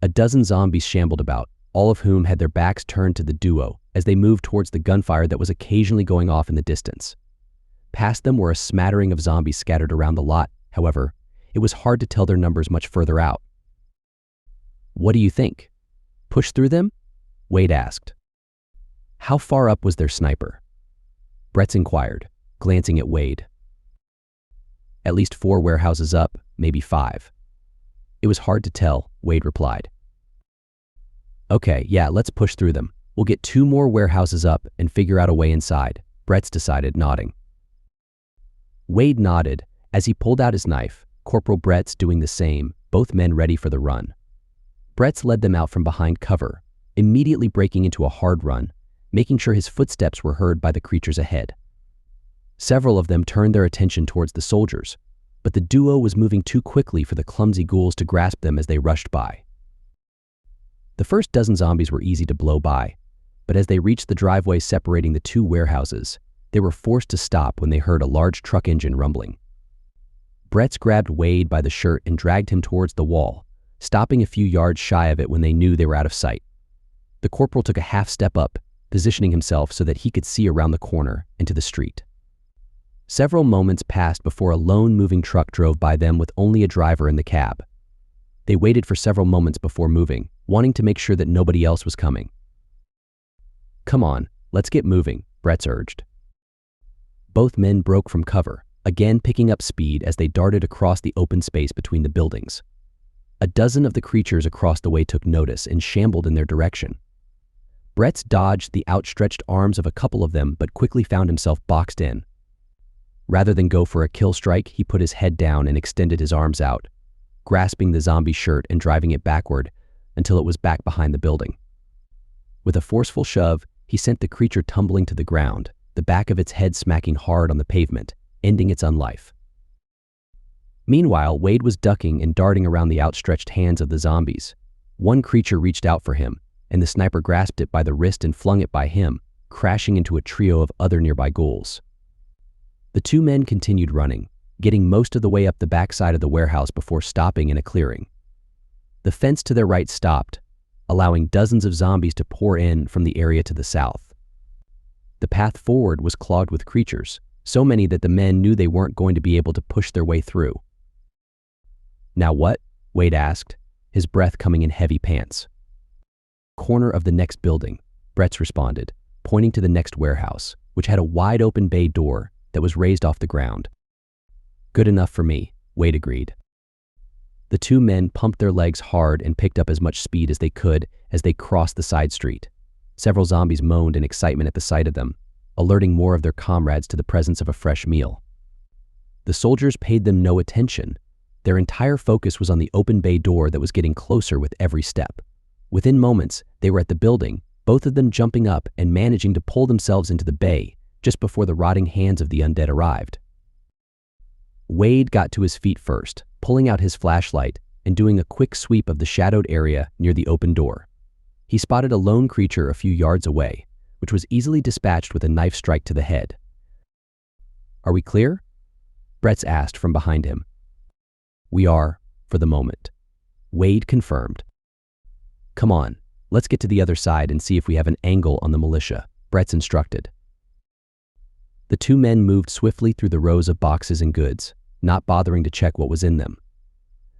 A dozen zombies shambled about, all of whom had their backs turned to the duo as they moved towards the gunfire that was occasionally going off in the distance. Past them were a smattering of zombies scattered around the lot. However, it was hard to tell their numbers much further out. "What do you think? Push through them?" Wade asked. "How far up was their sniper?" Bretz inquired, glancing at Wade. "At least 4 warehouses up, maybe 5. "It was hard to tell," Wade replied. "Okay, yeah, let's push through them. We'll get 2 more warehouses up and figure out a way inside," Bretz decided, nodding. Wade nodded as he pulled out his knife, Corporal Bretz doing the same, both men ready for the run. Bretz led them out from behind cover, immediately breaking into a hard run, making sure his footsteps were heard by the creatures ahead. Several of them turned their attention towards the soldiers, but the duo was moving too quickly for the clumsy ghouls to grasp them as they rushed by. The first dozen zombies were easy to blow by, but as they reached the driveway separating the 2 warehouses, They were forced to stop when they heard a large truck engine rumbling. Brett grabbed Wade by the shirt and dragged him towards the wall, stopping a few yards shy of it when they knew they were out of sight. The corporal took a half step up, positioning himself so that he could see around the corner into the street. Several moments passed before a lone moving truck drove by them with only a driver in the cab. They waited for several moments before moving, wanting to make sure that nobody else was coming. "Come on, let's get moving," Brett urged. Both men broke from cover, again picking up speed as they darted across the open space between the buildings. A dozen of the creatures across the way took notice and shambled in their direction. Brett dodged the outstretched arms of a couple of them but quickly found himself boxed in. Rather than go for a kill strike, he put his head down and extended his arms out, grasping the zombie shirt and driving it backward until it was back behind the building. With a forceful shove, he sent the creature tumbling to the ground, the back of its head smacking hard on the pavement, ending its unlife. Meanwhile, Wade was ducking and darting around the outstretched hands of the zombies. One creature reached out for him, and the sniper grasped it by the wrist and flung it by him, crashing into a trio of other nearby ghouls. The two men continued running, getting most of the way up the backside of the warehouse before stopping in a clearing. The fence to their right stopped, allowing dozens of zombies to pour in from the area to the south. The path forward was clogged with creatures, so many that the men knew they weren't going to be able to push their way through. "Now what?" Wade asked, his breath coming in heavy pants. "Corner of the next building," Brett responded, pointing to the next warehouse, which had a wide-open bay door that was raised off the ground. "Good enough for me," Wade agreed. The two men pumped their legs hard and picked up as much speed as they could as they crossed the side street. Several zombies moaned in excitement at the sight of them, alerting more of their comrades to the presence of a fresh meal. The soldiers paid them no attention. Their entire focus was on the open bay door that was getting closer with every step. Within moments, they were at the building, both of them jumping up and managing to pull themselves into the bay just before the rotting hands of the undead arrived. Wade got to his feet first, pulling out his flashlight and doing a quick sweep of the shadowed area near the open door. He spotted a lone creature a few yards away, which was easily dispatched with a knife strike to the head. "Are we clear?" Brett asked from behind him. "We are, for the moment," Wade confirmed. "Come on, let's get to the other side and see if we have an angle on the militia," Brett instructed. The two men moved swiftly through the rows of boxes and goods, not bothering to check what was in them.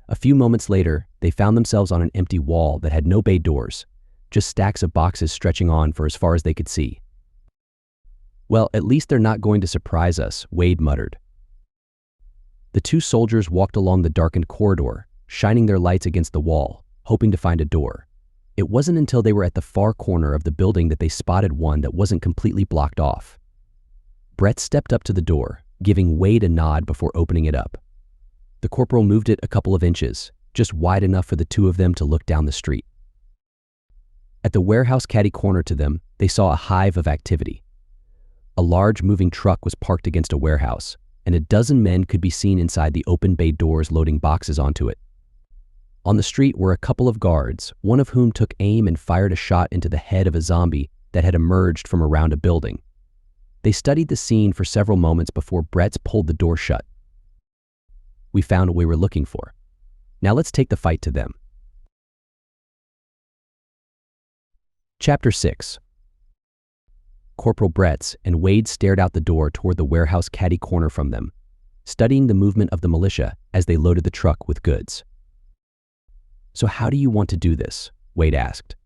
A few moments later, they found themselves on an empty wall that had no bay doors, just stacks of boxes stretching on for as far as they could see. "Well, at least they're not going to surprise us," Wade muttered. The two soldiers walked along the darkened corridor, shining their lights against the wall, hoping to find a door. It wasn't until they were at the far corner of the building that they spotted one that wasn't completely blocked off. Brett stepped up to the door, giving Wade a nod before opening it up. The corporal moved it a couple of inches, just wide enough for the two of them to look down the street. At the warehouse caddy corner to them, they saw a hive of activity. A large moving truck was parked against a warehouse, and a dozen men could be seen inside the open bay doors loading boxes onto it. On the street were a couple of guards, one of whom took aim and fired a shot into the head of a zombie that had emerged from around a building. They studied the scene for several moments before Brett pulled the door shut. "We found what we were looking for. Now let's take the fight to them." Chapter 6. Corporal Brett and Wade stared out the door toward the warehouse caddy corner from them, studying the movement of the militia as they loaded the truck with goods. "So how do you want to do this?" Wade asked.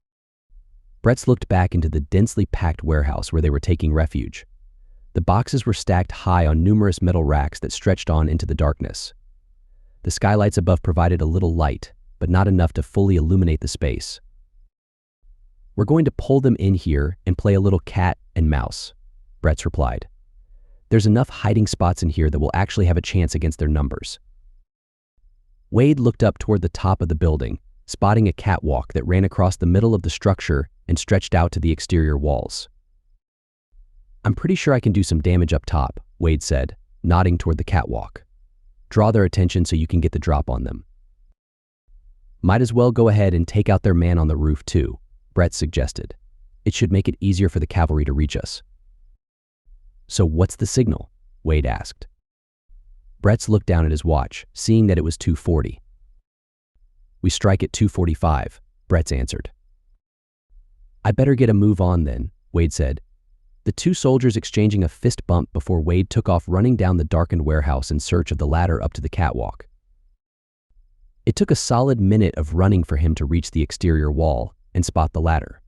Brett looked back into the densely packed warehouse where they were taking refuge. The boxes were stacked high on numerous metal racks that stretched on into the darkness. The skylights above provided a little light, but not enough to fully illuminate the space. "We're going to pull them in here and play a little cat and mouse," Brett replied. "There's enough hiding spots in here that we'll actually have a chance against their numbers." Wade looked up toward the top of the building, spotting a catwalk that ran across the middle of the structure and stretched out to the exterior walls. "I'm pretty sure I can do some damage up top," Wade said, nodding toward the catwalk. "Draw their attention so you can get the drop on them." "Might as well go ahead and take out their man on the roof too," Brett suggested. "It should make it easier for the cavalry to reach us." "So what's the signal?" Wade asked. Bretz looked down at his watch, seeing that it was 2:40. "We strike at 2:45, Bretz answered. "I better get a move on then," Wade said, the two soldiers exchanging a fist bump before Wade took off running down the darkened warehouse in search of the ladder up to the catwalk. It took a solid minute of running for him to reach the exterior wall and spot the ladder.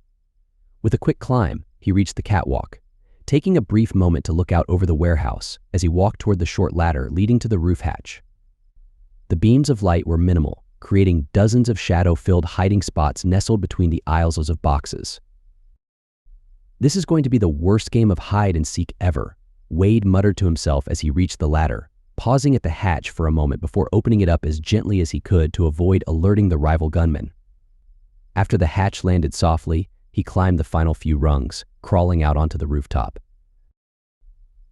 With a quick climb, he reached the catwalk, taking a brief moment to look out over the warehouse as he walked toward the short ladder leading to the roof hatch. The beams of light were minimal, creating dozens of shadow-filled hiding spots nestled between the aisles of boxes. "This is going to be the worst game of hide-and-seek ever," Wade muttered to himself as he reached the ladder, pausing at the hatch for a moment before opening it up as gently as he could to avoid alerting the rival gunman. After the hatch landed softly, he climbed the final few rungs, crawling out onto the rooftop.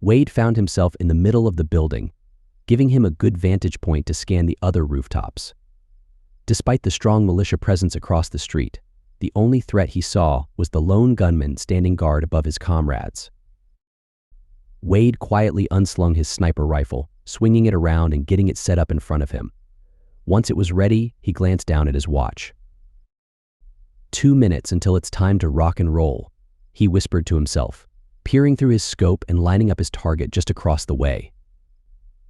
Wade found himself in the middle of the building, giving him a good vantage point to scan the other rooftops. Despite the strong militia presence across the street, the only threat he saw was the lone gunman standing guard above his comrades. Wade quietly unslung his sniper rifle, swinging it around and getting it set up in front of him. Once it was ready, he glanced down at his watch. 2 minutes until it's time to rock and roll, he whispered to himself, peering through his scope and lining up his target just across the way.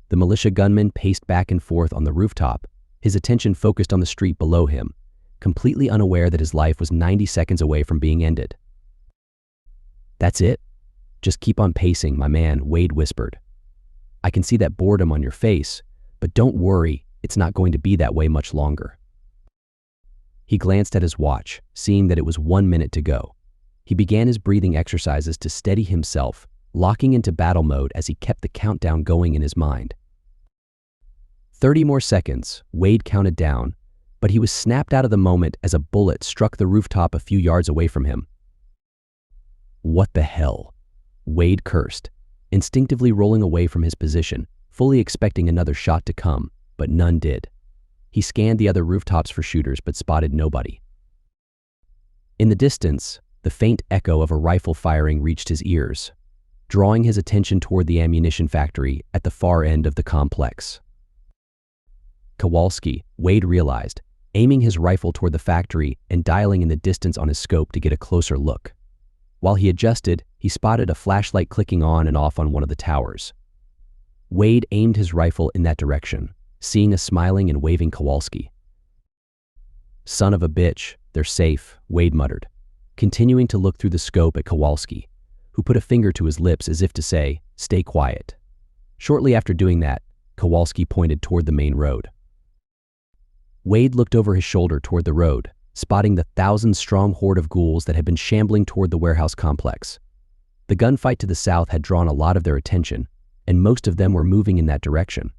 The militia gunman paced back and forth on the rooftop, his attention focused on the street below him, completely unaware that his life was 90 seconds away from being ended. "That's it. Just keep on pacing, my man," Wade whispered. "I can see that boredom on your face, but don't worry, it's not going to be that way much longer." He glanced at his watch, seeing that it was 1 minute to go. He began his breathing exercises to steady himself, locking into battle mode as he kept the countdown going in his mind. 30 more seconds, Wade counted down, but he was snapped out of the moment as a bullet struck the rooftop a few yards away from him. "What the hell?" Wade cursed, instinctively rolling away from his position, fully expecting another shot to come, but none did. He scanned the other rooftops for shooters but spotted nobody. In the distance, the faint echo of a rifle firing reached his ears, drawing his attention toward the ammunition factory at the far end of the complex. Kowalski, Wade realized, aiming his rifle toward the factory and dialing in the distance on his scope to get a closer look. While he adjusted, he spotted a flashlight clicking on and off on one of the towers. Wade aimed his rifle in that direction, seeing a smiling and waving Kowalski. "Son of a bitch, they're safe," Wade muttered, continuing to look through the scope at Kowalski, who put a finger to his lips as if to say, "Stay quiet." Shortly after doing that, Kowalski pointed toward the main road. Wade looked over his shoulder toward the road, spotting the 1,000-strong horde of ghouls that had been shambling toward the warehouse complex. The gunfight to the south had drawn a lot of their attention, and most of them were moving in that direction.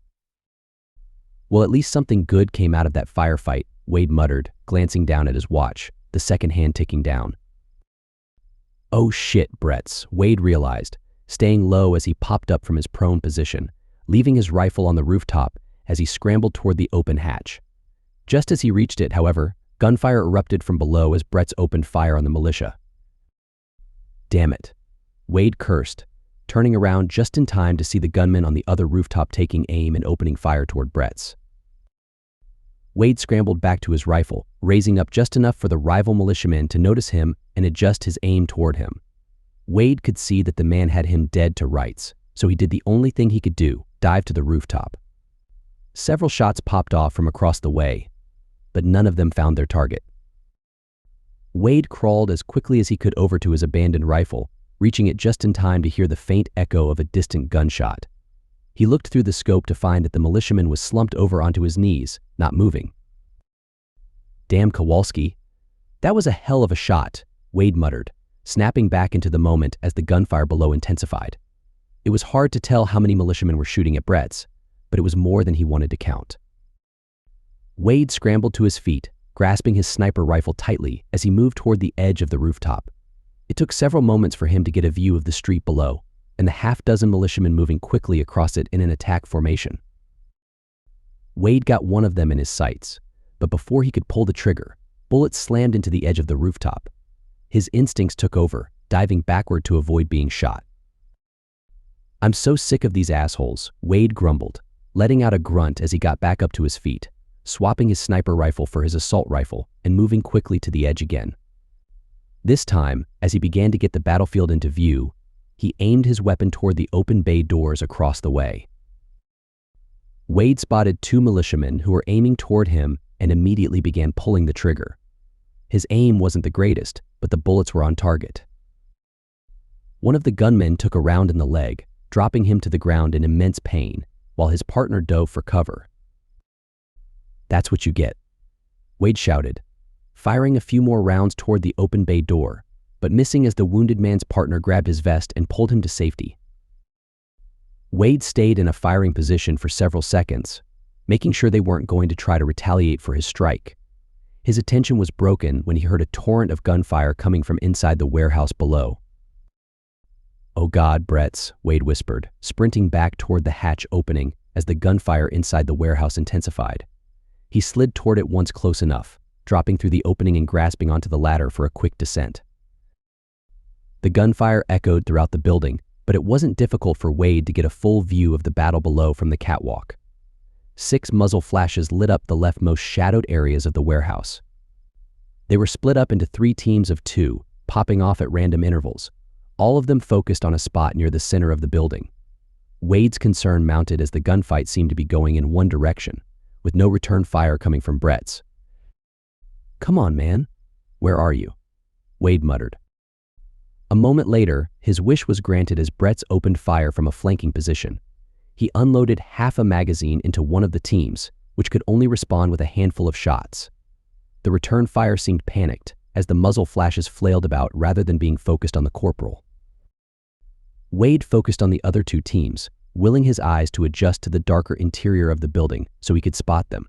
"Well, at least something good came out of that firefight," Wade muttered, glancing down at his watch, the second hand ticking down. "Oh shit, Bretz," Wade realized, staying low as he popped up from his prone position, leaving his rifle on the rooftop as he scrambled toward the open hatch. Just as he reached it, however, gunfire erupted from below as Bretz opened fire on the militia. "Damn it," Wade cursed, turning around just in time to see the gunman on the other rooftop taking aim and opening fire toward Bretz. Wade scrambled back to his rifle, raising up just enough for the rival militiaman to notice him and adjust his aim toward him. Wade could see that the man had him dead to rights, so he did the only thing he could do, dive to the rooftop. Several shots popped off from across the way, but none of them found their target. Wade crawled as quickly as he could over to his abandoned rifle, reaching it just in time to hear the faint echo of a distant gunshot. He looked through the scope to find that the militiaman was slumped over onto his knees, not moving. "Damn, Kowalski. That was a hell of a shot," Wade muttered, snapping back into the moment as the gunfire below intensified. It was hard to tell how many militiamen were shooting at Bretz, but it was more than he wanted to count. Wade scrambled to his feet, grasping his sniper rifle tightly as he moved toward the edge of the rooftop. It took several moments for him to get a view of the street below, and the half-dozen militiamen moving quickly across it in an attack formation. Wade got one of them in his sights, but before he could pull the trigger, bullets slammed into the edge of the rooftop. His instincts took over, diving backward to avoid being shot. "I'm so sick of these assholes," Wade grumbled, letting out a grunt as he got back up to his feet, swapping his sniper rifle for his assault rifle and moving quickly to the edge again. This time, as he began to get the battlefield into view, he aimed his weapon toward the open bay doors across the way. Wade spotted 2 militiamen who were aiming toward him and immediately began pulling the trigger. His aim wasn't the greatest, but the bullets were on target. One of the gunmen took a round in the leg, dropping him to the ground in immense pain, while his partner dove for cover. "That's what you get," Wade shouted, firing a few more rounds toward the open bay door, but missing as the wounded man's partner grabbed his vest and pulled him to safety. Wade stayed in a firing position for several seconds, making sure they weren't going to try to retaliate for his strike. His attention was broken when he heard a torrent of gunfire coming from inside the warehouse below. "Oh God, Bretts," Wade whispered, sprinting back toward the hatch opening as the gunfire inside the warehouse intensified. He slid toward it once close enough, dropping through the opening and grasping onto the ladder for a quick descent. The gunfire echoed throughout the building, but it wasn't difficult for Wade to get a full view of the battle below from the catwalk. 6 muzzle flashes lit up the leftmost shadowed areas of the warehouse. They were split up into 3 teams of 2, popping off at random intervals, all of them focused on a spot near the center of the building. Wade's concern mounted as the gunfight seemed to be going in one direction, with no return fire coming from Bretts. "Come on, man. Where are you?" Wade muttered. A moment later, his wish was granted as Bretts opened fire from a flanking position. He unloaded half a magazine into one of the teams, which could only respond with a handful of shots. The return fire seemed panicked, as the muzzle flashes flailed about rather than being focused on the corporal. Wade focused on the other 2 teams, willing his eyes to adjust to the darker interior of the building so he could spot them.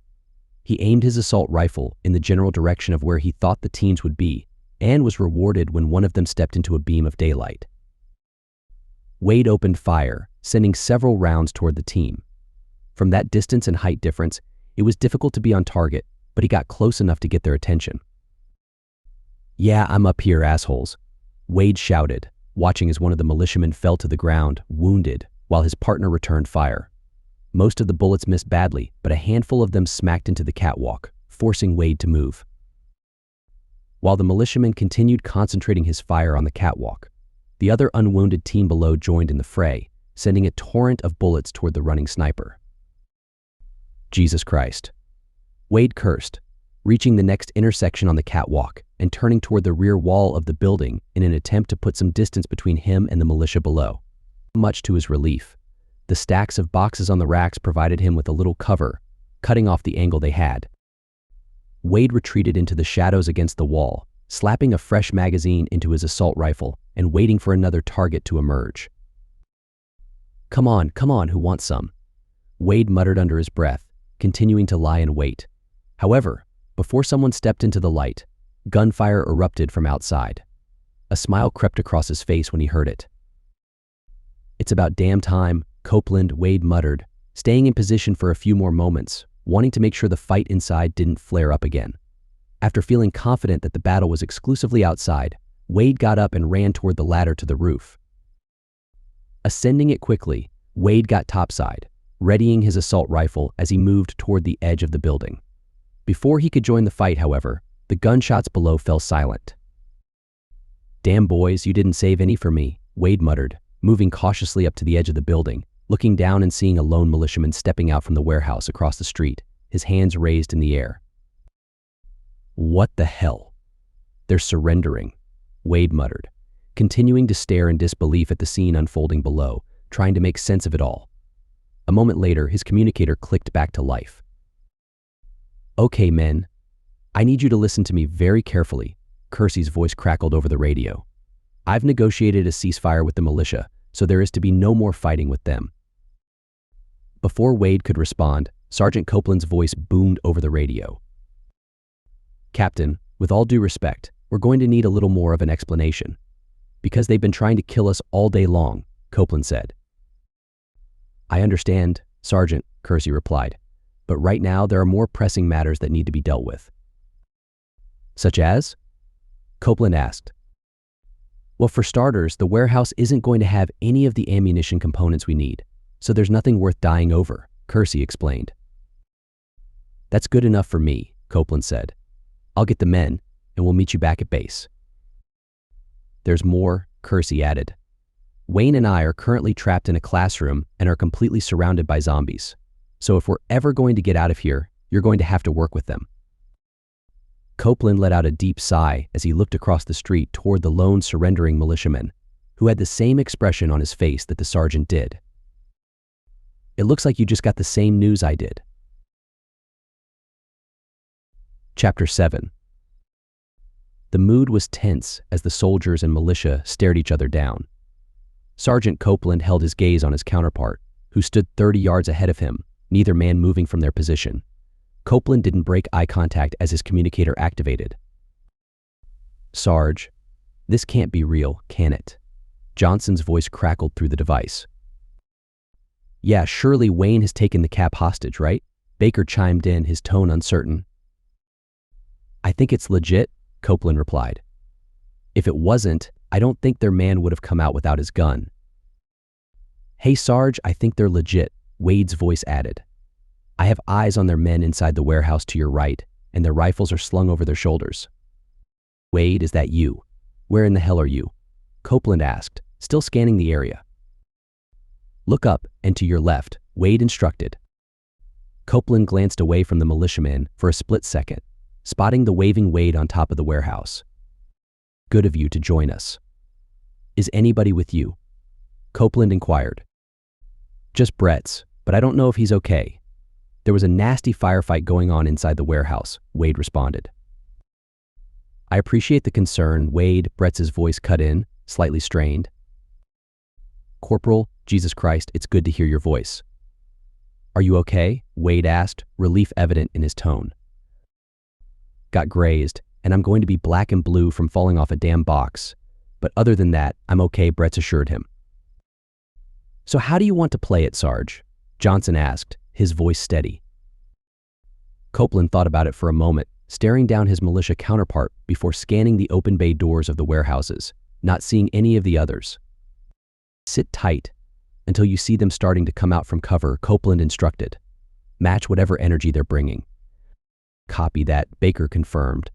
He aimed his assault rifle in the general direction of where he thought the teams would be, and was rewarded when one of them stepped into a beam of daylight. Wade opened fire, sending several rounds toward the team. From that distance and height difference, it was difficult to be on target, but he got close enough to get their attention. "Yeah, I'm up here, assholes," Wade shouted, watching as one of the militiamen fell to the ground, wounded, while his partner returned fire. Most of the bullets missed badly, but a handful of them smacked into the catwalk, forcing Wade to move. While the militiaman continued concentrating his fire on the catwalk, the other unwounded team below joined in the fray, sending a torrent of bullets toward the running sniper. "Jesus Christ," Wade cursed, reaching the next intersection on the catwalk and turning toward the rear wall of the building in an attempt to put some distance between him and the militia below. Much to his relief, the stacks of boxes on the racks provided him with a little cover, cutting off the angle they had. Wade retreated into the shadows against the wall, slapping a fresh magazine into his assault rifle and waiting for another target to emerge. Come on, who wants some?" Wade muttered under his breath, continuing to lie in wait. However, before someone stepped into the light, gunfire erupted from outside. A smile crept across his face when he heard it. "It's about damn time," Copeland, Wade muttered, staying in position for a few more moments, wanting to make sure the fight inside didn't flare up again. After feeling confident that the battle was exclusively outside, Wade got up and ran toward the ladder to the roof. Ascending it quickly, Wade got topside, readying his assault rifle as he moved toward the edge of the building. Before he could join the fight, however, the gunshots below fell silent. "Damn boys, you didn't save any for me," Wade muttered, moving cautiously up to the edge of the building, looking down and seeing a lone militiaman stepping out from the warehouse across the street, his hands raised in the air. "What the hell? They're surrendering," Wade muttered, continuing to stare in disbelief at the scene unfolding below, trying to make sense of it all. A moment later, his communicator clicked back to life. "Okay, men. I need you to listen to me very carefully," Kersey's voice crackled over the radio. "I've negotiated a ceasefire with the militia, so there is to be no more fighting with them." Before Wade could respond, Sergeant Copeland's voice boomed over the radio. "Captain, with all due respect, we're going to need a little more of an explanation. Because they've been trying to kill us all day long," Copeland said. "I understand, Sergeant," Kersey replied, "but right now there are more pressing matters that need to be dealt with." "Such as?" Copeland asked. Well, for starters, the warehouse isn't going to have any of the ammunition components we need, so there's nothing worth dying over, Kersey explained. That's good enough for me, Copeland said. I'll get the men, and we'll meet you back at base. There's more, Kersey added. Wayne and I are currently trapped in a classroom and are completely surrounded by zombies. So if we're ever going to get out of here, you're going to have to work with them. Copeland let out a deep sigh as he looked across the street toward the lone surrendering militiaman, who had the same expression on his face that the sergeant did. It looks like you just got the same news I did. Chapter 7. The mood was tense as the soldiers and militia stared each other down. Sergeant Copeland held his gaze on his counterpart, who stood 30 yards ahead of him, neither man moving from their position. Copeland didn't break eye contact as his communicator activated. Sarge, this can't be real, can it? Johnson's voice crackled through the device. Yeah, surely Wayne has taken the cap hostage, right? Baker chimed in, his tone uncertain. I think it's legit, Copeland replied. If it wasn't, I don't think their man would have come out without his gun. Hey, Sarge, I think they're legit, Wade's voice added. I have eyes on their men inside the warehouse to your right, and their rifles are slung over their shoulders. Wade, is that you? Where in the hell are you? Copeland asked, still scanning the area. Look up and to your left, Wade instructed. Copeland glanced away from the militiaman for a split second, spotting the waving Wade on top of the warehouse. Good of you to join us. Is anybody with you? Copeland inquired. Just Brett's, but I don't know if he's okay. There was a nasty firefight going on inside the warehouse, Wade responded. I appreciate the concern, Wade, Brett's voice cut in, slightly strained. Corporal, Jesus Christ, it's good to hear your voice. Are you okay? Wade asked, relief evident in his tone. Got grazed, and I'm going to be black and blue from falling off a damn box. But other than that, I'm okay, Brett assured him. So how do you want to play it, Sarge? Johnson asked, his voice steady. Copeland thought about it for a moment, staring down his militia counterpart before scanning the open bay doors of the warehouses, not seeing any of the others. Sit tight until you see them starting to come out from cover, Copeland instructed. Match whatever energy they're bringing. Copy that, Baker confirmed.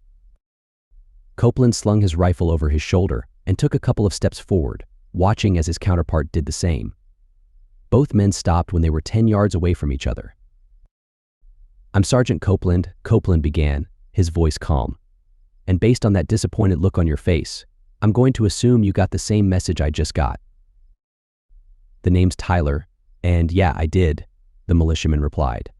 Copeland slung his rifle over his shoulder and took a couple of steps forward, watching as his counterpart did the same. Both men stopped when they were 10 yards away from each other. I'm Sergeant Copeland, Copeland began, his voice calm. And based on that disappointed look on your face, I'm going to assume you got the same message I just got. The name's Tyler, and yeah, I did, the militiaman replied.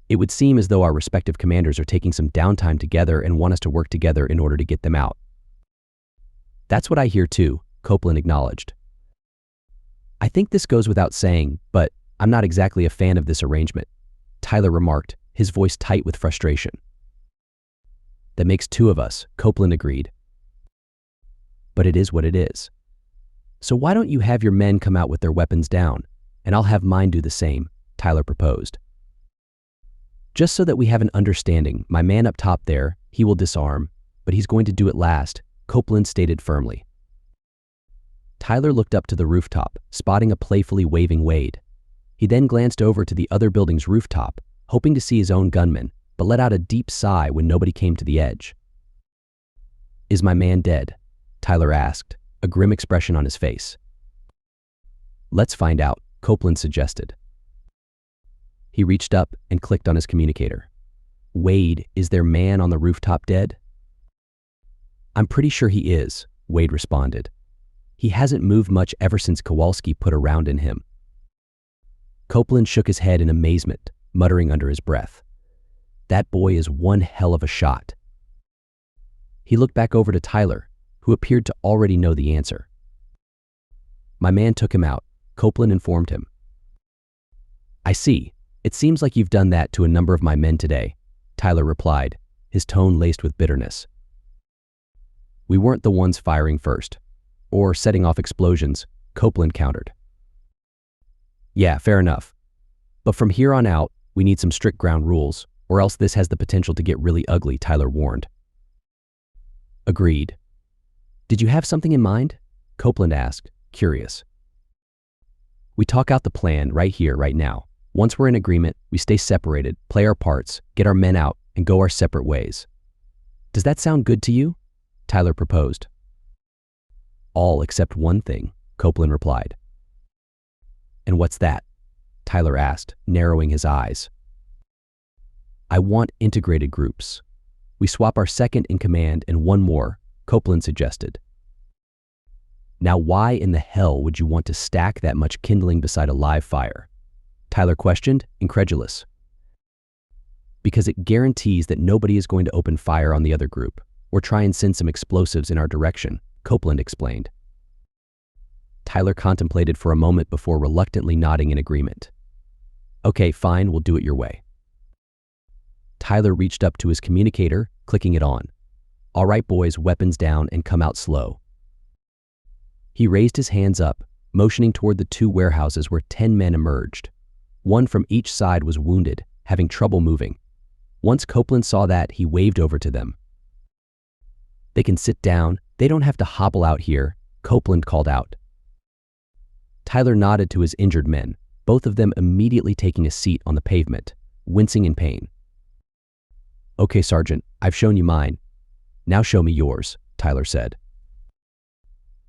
It would seem as though our respective commanders are taking some downtime together and want us to work together in order to get them out. That's what I hear too, Copeland acknowledged. I think this goes without saying, but I'm not exactly a fan of this arrangement, Tyler remarked, his voice tight with frustration. That makes two of us, Copeland agreed. But it is what it is. So why don't you have your men come out with their weapons down, and I'll have mine do the same, Tyler proposed. Just so that we have an understanding, my man up top there, he will disarm, but he's going to do it last, Copeland stated firmly. Tyler looked up to the rooftop, spotting a playfully waving Wade. He then glanced over to the other building's rooftop, hoping to see his own gunman, but let out a deep sigh when nobody came to the edge. Is my man dead? Tyler asked, a grim expression on his face. Let's find out, Copeland suggested. He reached up and clicked on his communicator. Wade, is their man on the rooftop dead? I'm pretty sure he is, Wade responded. He hasn't moved much ever since Kowalski put a round in him. Copeland shook his head in amazement, muttering under his breath. That boy is one hell of a shot. He looked back over to Tyler, who appeared to already know the answer. My man took him out, Copeland informed him. I see. It seems like you've done that to a number of my men today, Tyler replied, his tone laced with bitterness. We weren't the ones firing first, or setting off explosions, Copeland countered. Yeah, fair enough. But from here on out, we need some strict ground rules, or else this has the potential to get really ugly, Tyler warned. Agreed. Did you have something in mind? Copeland asked, curious. We talk out the plan right here, right now. Once we're in agreement, we stay separated, play our parts, get our men out, and go our separate ways. Does that sound good to you? Tyler proposed. All except one thing, Copeland replied. And what's that? Tyler asked, narrowing his eyes. I want integrated groups. We swap our second in command and one more, Copeland suggested. Now why in the hell would you want to stack that much kindling beside a live fire? Tyler questioned, incredulous. Because it guarantees that nobody is going to open fire on the other group, or try and send some explosives in our direction, Copeland explained. Tyler contemplated for a moment before reluctantly nodding in agreement. Okay, fine, we'll do it your way. Tyler reached up to his communicator, clicking it on. All right, boys, weapons down and come out slow. He raised his hands up, motioning toward the two warehouses where 10 men emerged. One from each side was wounded, having trouble moving. Once Copeland saw that, he waved over to them. They can sit down, they don't have to hobble out here, Copeland called out. Tyler nodded to his injured men, both of them immediately taking a seat on the pavement, wincing in pain. Okay, Sergeant, I've shown you mine. Now show me yours, Tyler said.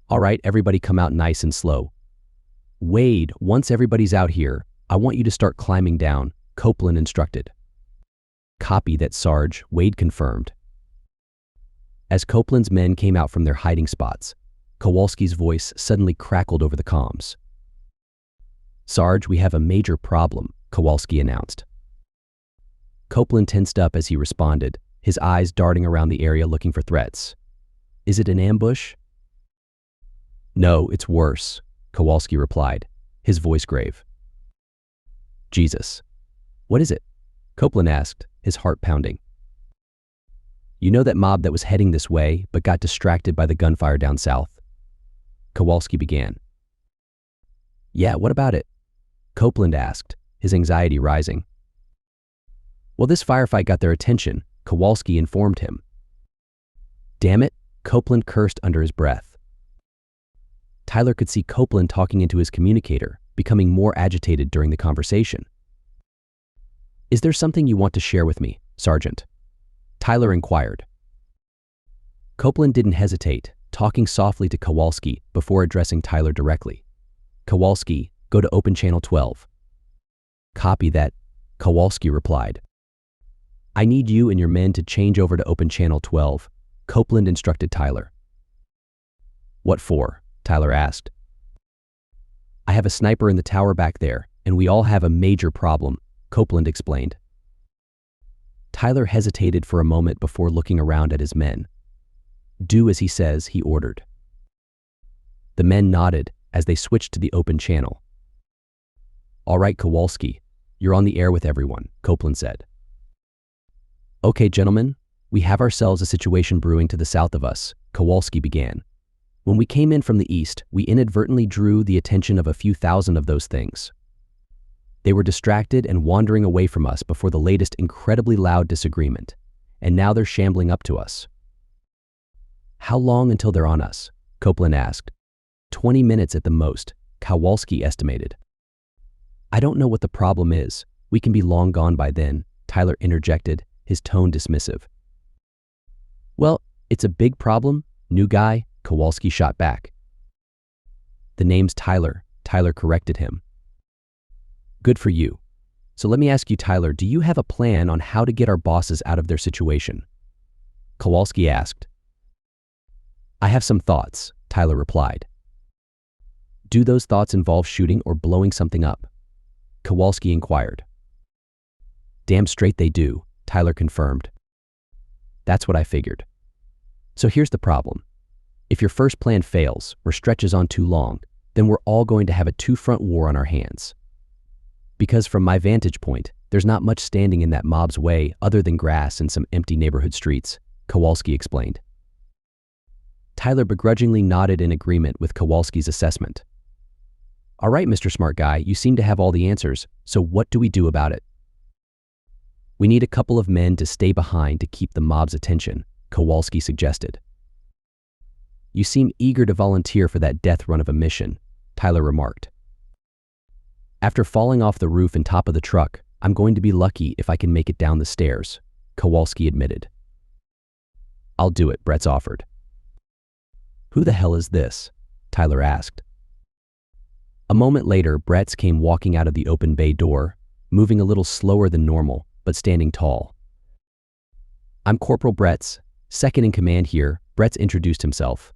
All right, everybody come out nice and slow. Wade, once everybody's out here, I want you to start climbing down, Copeland instructed. Copy that, Sarge, Wade confirmed. As Copeland's men came out from their hiding spots, Kowalski's voice suddenly crackled over the comms. Sarge, we have a major problem, Kowalski announced. Copeland tensed up as he responded, his eyes darting around the area looking for threats. Is it an ambush? No, it's worse, Kowalski replied, his voice grave. Jesus. What is it? Copeland asked, his heart pounding. You know that mob that was heading this way but got distracted by the gunfire down south? Kowalski began. Yeah, what about it? Copeland asked, his anxiety rising. Well, this firefight got their attention, Kowalski informed him. Damn it, Copeland cursed under his breath. Tyler could see Copeland talking into his communicator, becoming more agitated during the conversation. Is there something you want to share with me, Sergeant? Tyler inquired. Copeland didn't hesitate, talking softly to Kowalski before addressing Tyler directly. Kowalski, go to Open Channel 12. Copy that, Kowalski replied. I need you and your men to change over to Open Channel 12, Copeland instructed Tyler. What for? Tyler asked. I have a sniper in the tower back there, and we all have a major problem, Copeland explained. Tyler hesitated for a moment before looking around at his men. Do as he says, he ordered. The men nodded as they switched to the open channel. All right, Kowalski, you're on the air with everyone, Copeland said. Okay, gentlemen, we have ourselves a situation brewing to the south of us, Kowalski began. When we came in from the east, we inadvertently drew the attention of a few thousand of those things. They were distracted and wandering away from us before the latest incredibly loud disagreement, and now they're shambling up to us. How long until they're on us? Copeland asked. 20 minutes at the most, Kowalski estimated. I don't know what the problem is. We can be long gone by then, Tyler interjected, his tone dismissive. Well, it's a big problem, new guy, Kowalski shot back. The name's Tyler, Tyler corrected him. Good for you. So let me ask you, Tyler, do you have a plan on how to get our bosses out of their situation? Kowalski asked. I have some thoughts, Tyler replied. Do those thoughts involve shooting or blowing something up? Kowalski inquired. Damn straight they do, Tyler confirmed. That's what I figured. So here's the problem. If your first plan fails or stretches on too long, then we're all going to have a two-front war on our hands. Because from my vantage point, there's not much standing in that mob's way other than grass and some empty neighborhood streets, Kowalski explained. Tyler begrudgingly nodded in agreement with Kowalski's assessment. All right, Mr. Smart Guy, you seem to have all the answers, so what do we do about it? We need a couple of men to stay behind to keep the mob's attention, Kowalski suggested. You seem eager to volunteer for that death run of a mission, Tyler remarked. After falling off the roof and top of the truck, I'm going to be lucky if I can make it down the stairs, Kowalski admitted. I'll do it, Bretz offered. Who the hell is this? Tyler asked. A moment later, Bretz came walking out of the open bay door, moving a little slower than normal, but standing tall. I'm Corporal Bretz, second in command here, Bretz introduced himself.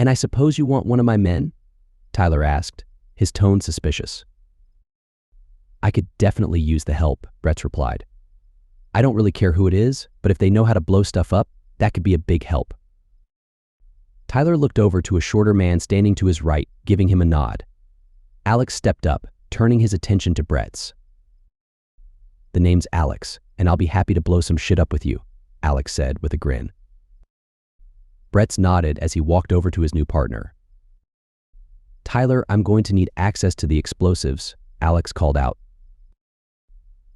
And I suppose you want one of my men? Tyler asked, his tone suspicious. I could definitely use the help, Bretz replied. I don't really care who it is, but if they know how to blow stuff up, that could be a big help. Tyler looked over to a shorter man standing to his right, giving him a nod. Alex stepped up, turning his attention to Bretz. The name's Alex, and I'll be happy to blow some shit up with you, Alex said with a grin. Bretz nodded as he walked over to his new partner. Tyler, I'm going to need access to the explosives, Alex called out.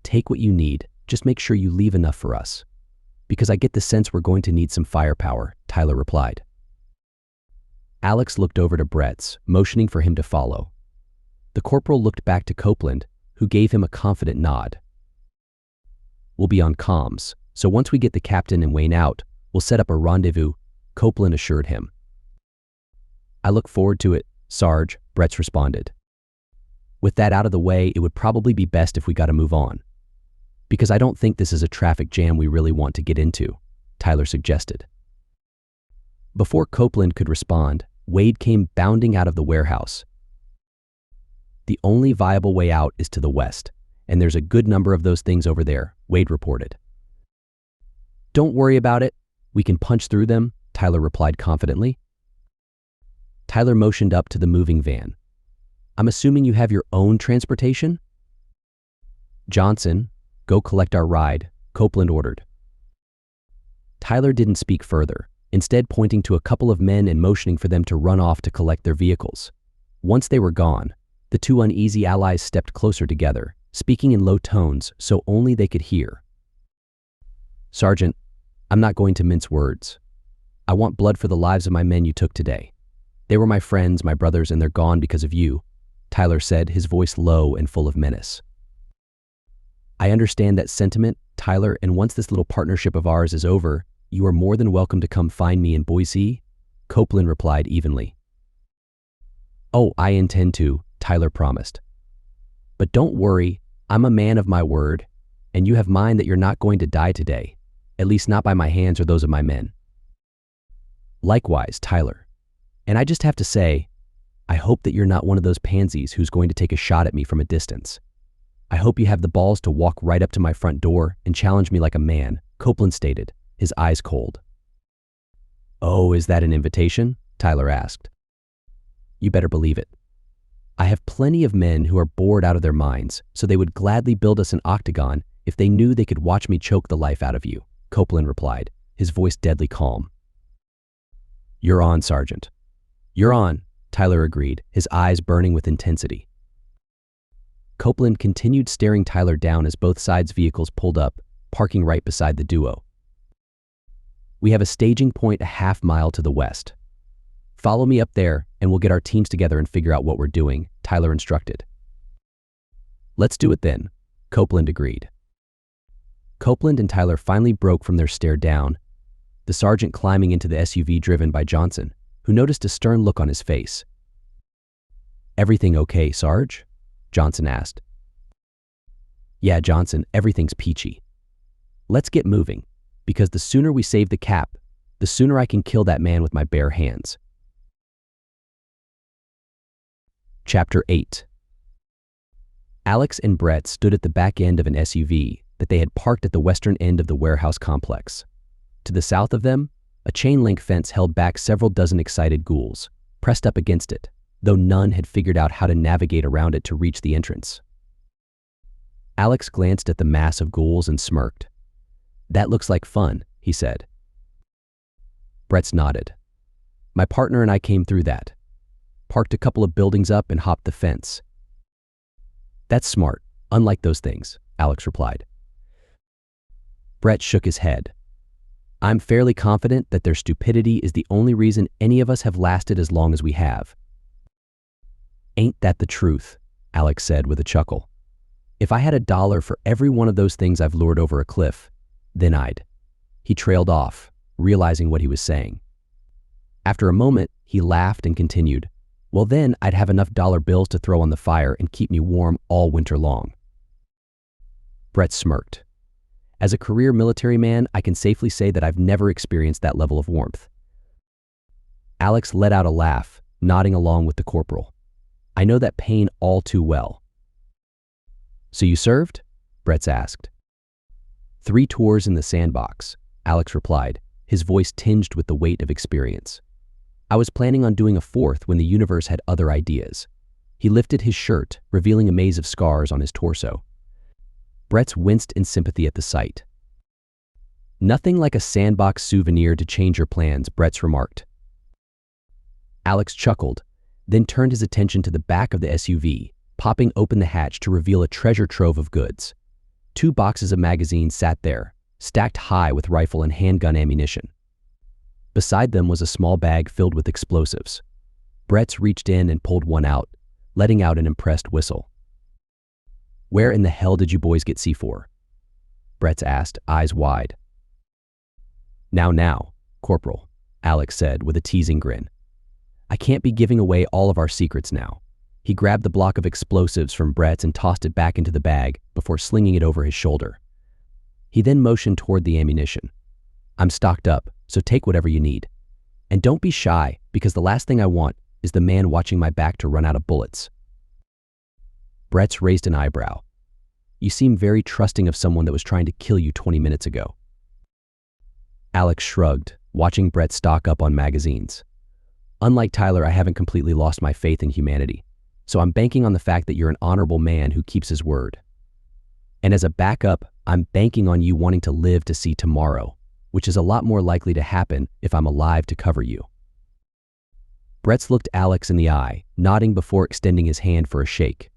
Take what you need, just make sure you leave enough for us. Because I get the sense we're going to need some firepower, Tyler replied. Alex looked over to Bretz, motioning for him to follow. The corporal looked back to Copeland, who gave him a confident nod. We'll be on comms, so once we get the captain and Wayne out, we'll set up a rendezvous, Copeland assured him. I look forward to it, Sarge, Bretz responded. With that out of the way, it would probably be best if we got to move on. Because I don't think this is a traffic jam we really want to get into, Tyler suggested. Before Copeland could respond, Wade came bounding out of the warehouse. The only viable way out is to the west, and there's a good number of those things over there, Wade reported. Don't worry about it. We can punch through them, Tyler replied confidently. Tyler motioned up to the moving van. I'm assuming you have your own transportation? Johnson, go collect our ride, Copeland ordered. Tyler didn't speak further, instead pointing to a couple of men and motioning for them to run off to collect their vehicles. Once they were gone, the two uneasy allies stepped closer together, speaking in low tones so only they could hear. Sergeant, I'm not going to mince words. I want blood for the lives of my men you took today. They were my friends, my brothers, and they're gone because of you, Tyler said, his voice low and full of menace. I understand that sentiment, Tyler, and once this little partnership of ours is over, you are more than welcome to come find me in Boise, Copeland replied evenly. Oh, I intend to, Tyler promised. But don't worry, I'm a man of my word, and you have mine that you're not going to die today, at least not by my hands or those of my men. Likewise, Tyler. And I just have to say, I hope that you're not one of those pansies who's going to take a shot at me from a distance. I hope you have the balls to walk right up to my front door and challenge me like a man, Copeland stated, his eyes cold. Oh, is that an invitation? Tyler asked. You better believe it. I have plenty of men who are bored out of their minds, so they would gladly build us an octagon if they knew they could watch me choke the life out of you, Copeland replied, his voice deadly calm. You're on, Sergeant. You're on, Tyler agreed, his eyes burning with intensity. Copeland continued staring Tyler down as both sides' vehicles pulled up, parking right beside the duo. We have a staging point a half mile to the west. Follow me up there, and we'll get our teams together and figure out what we're doing, Tyler instructed. Let's do it then, Copeland agreed. Copeland and Tyler finally broke from their stare down, the sergeant climbing into the SUV driven by Johnson, who noticed a stern look on his face. Everything okay, Sarge? Johnson asked. Yeah, Johnson, everything's peachy. Let's get moving, because the sooner we save the cap, the sooner I can kill that man with my bare hands. Chapter 8. Alex and Brett stood at the back end of an SUV that they had parked at the western end of the warehouse complex. To the south of them, a chain-link fence held back several dozen excited ghouls, pressed up against it, though none had figured out how to navigate around it to reach the entrance. Alex glanced at the mass of ghouls and smirked. That looks like fun, he said. Bretz nodded. My partner and I came through that. Parked a couple of buildings up and hopped the fence. That's smart, unlike those things, Alex replied. Brett shook his head. I'm fairly confident that their stupidity is the only reason any of us have lasted as long as we have. Ain't that the truth? Alex said with a chuckle. If I had $1 for every one of those things I've lured over a cliff, then I'd. He trailed off, realizing what he was saying. After a moment, he laughed and continued, well then I'd have enough dollar bills to throw on the fire and keep me warm all winter long. Brett smirked. As a career military man, I can safely say that I've never experienced that level of warmth. Alex let out a laugh, nodding along with the corporal. I know that pain all too well. So you served? Brett asked. 3 tours in the sandbox, Alex replied, his voice tinged with the weight of experience. I was planning on doing a 4th when the universe had other ideas. He lifted his shirt, revealing a maze of scars on his torso. Brett winced in sympathy at the sight. Nothing like a sandbox souvenir to change your plans, Brett remarked. Alex chuckled, then turned his attention to the back of the SUV, popping open the hatch to reveal a treasure trove of goods. 2 boxes of magazines sat there, stacked high with rifle and handgun ammunition. Beside them was a small bag filled with explosives. Brett reached in and pulled one out, letting out an impressed whistle. Where in the hell did you boys get C4? Brett asked, eyes wide. Now, Corporal, Alex said with a teasing grin. I can't be giving away all of our secrets now. He grabbed the block of explosives from Brett and tossed it back into the bag before slinging it over his shoulder. He then motioned toward the ammunition. I'm stocked up, so take whatever you need. And don't be shy, because the last thing I want is the man watching my back to run out of bullets. Brett raised an eyebrow. You seem very trusting of someone that was trying to kill you 20 minutes ago. Alex shrugged, watching Brett stock up on magazines. Unlike Tyler, I haven't completely lost my faith in humanity, so I'm banking on the fact that you're an honorable man who keeps his word. And as a backup, I'm banking on you wanting to live to see tomorrow, which is a lot more likely to happen if I'm alive to cover you. Brett looked Alex in the eye, nodding before extending his hand for a shake.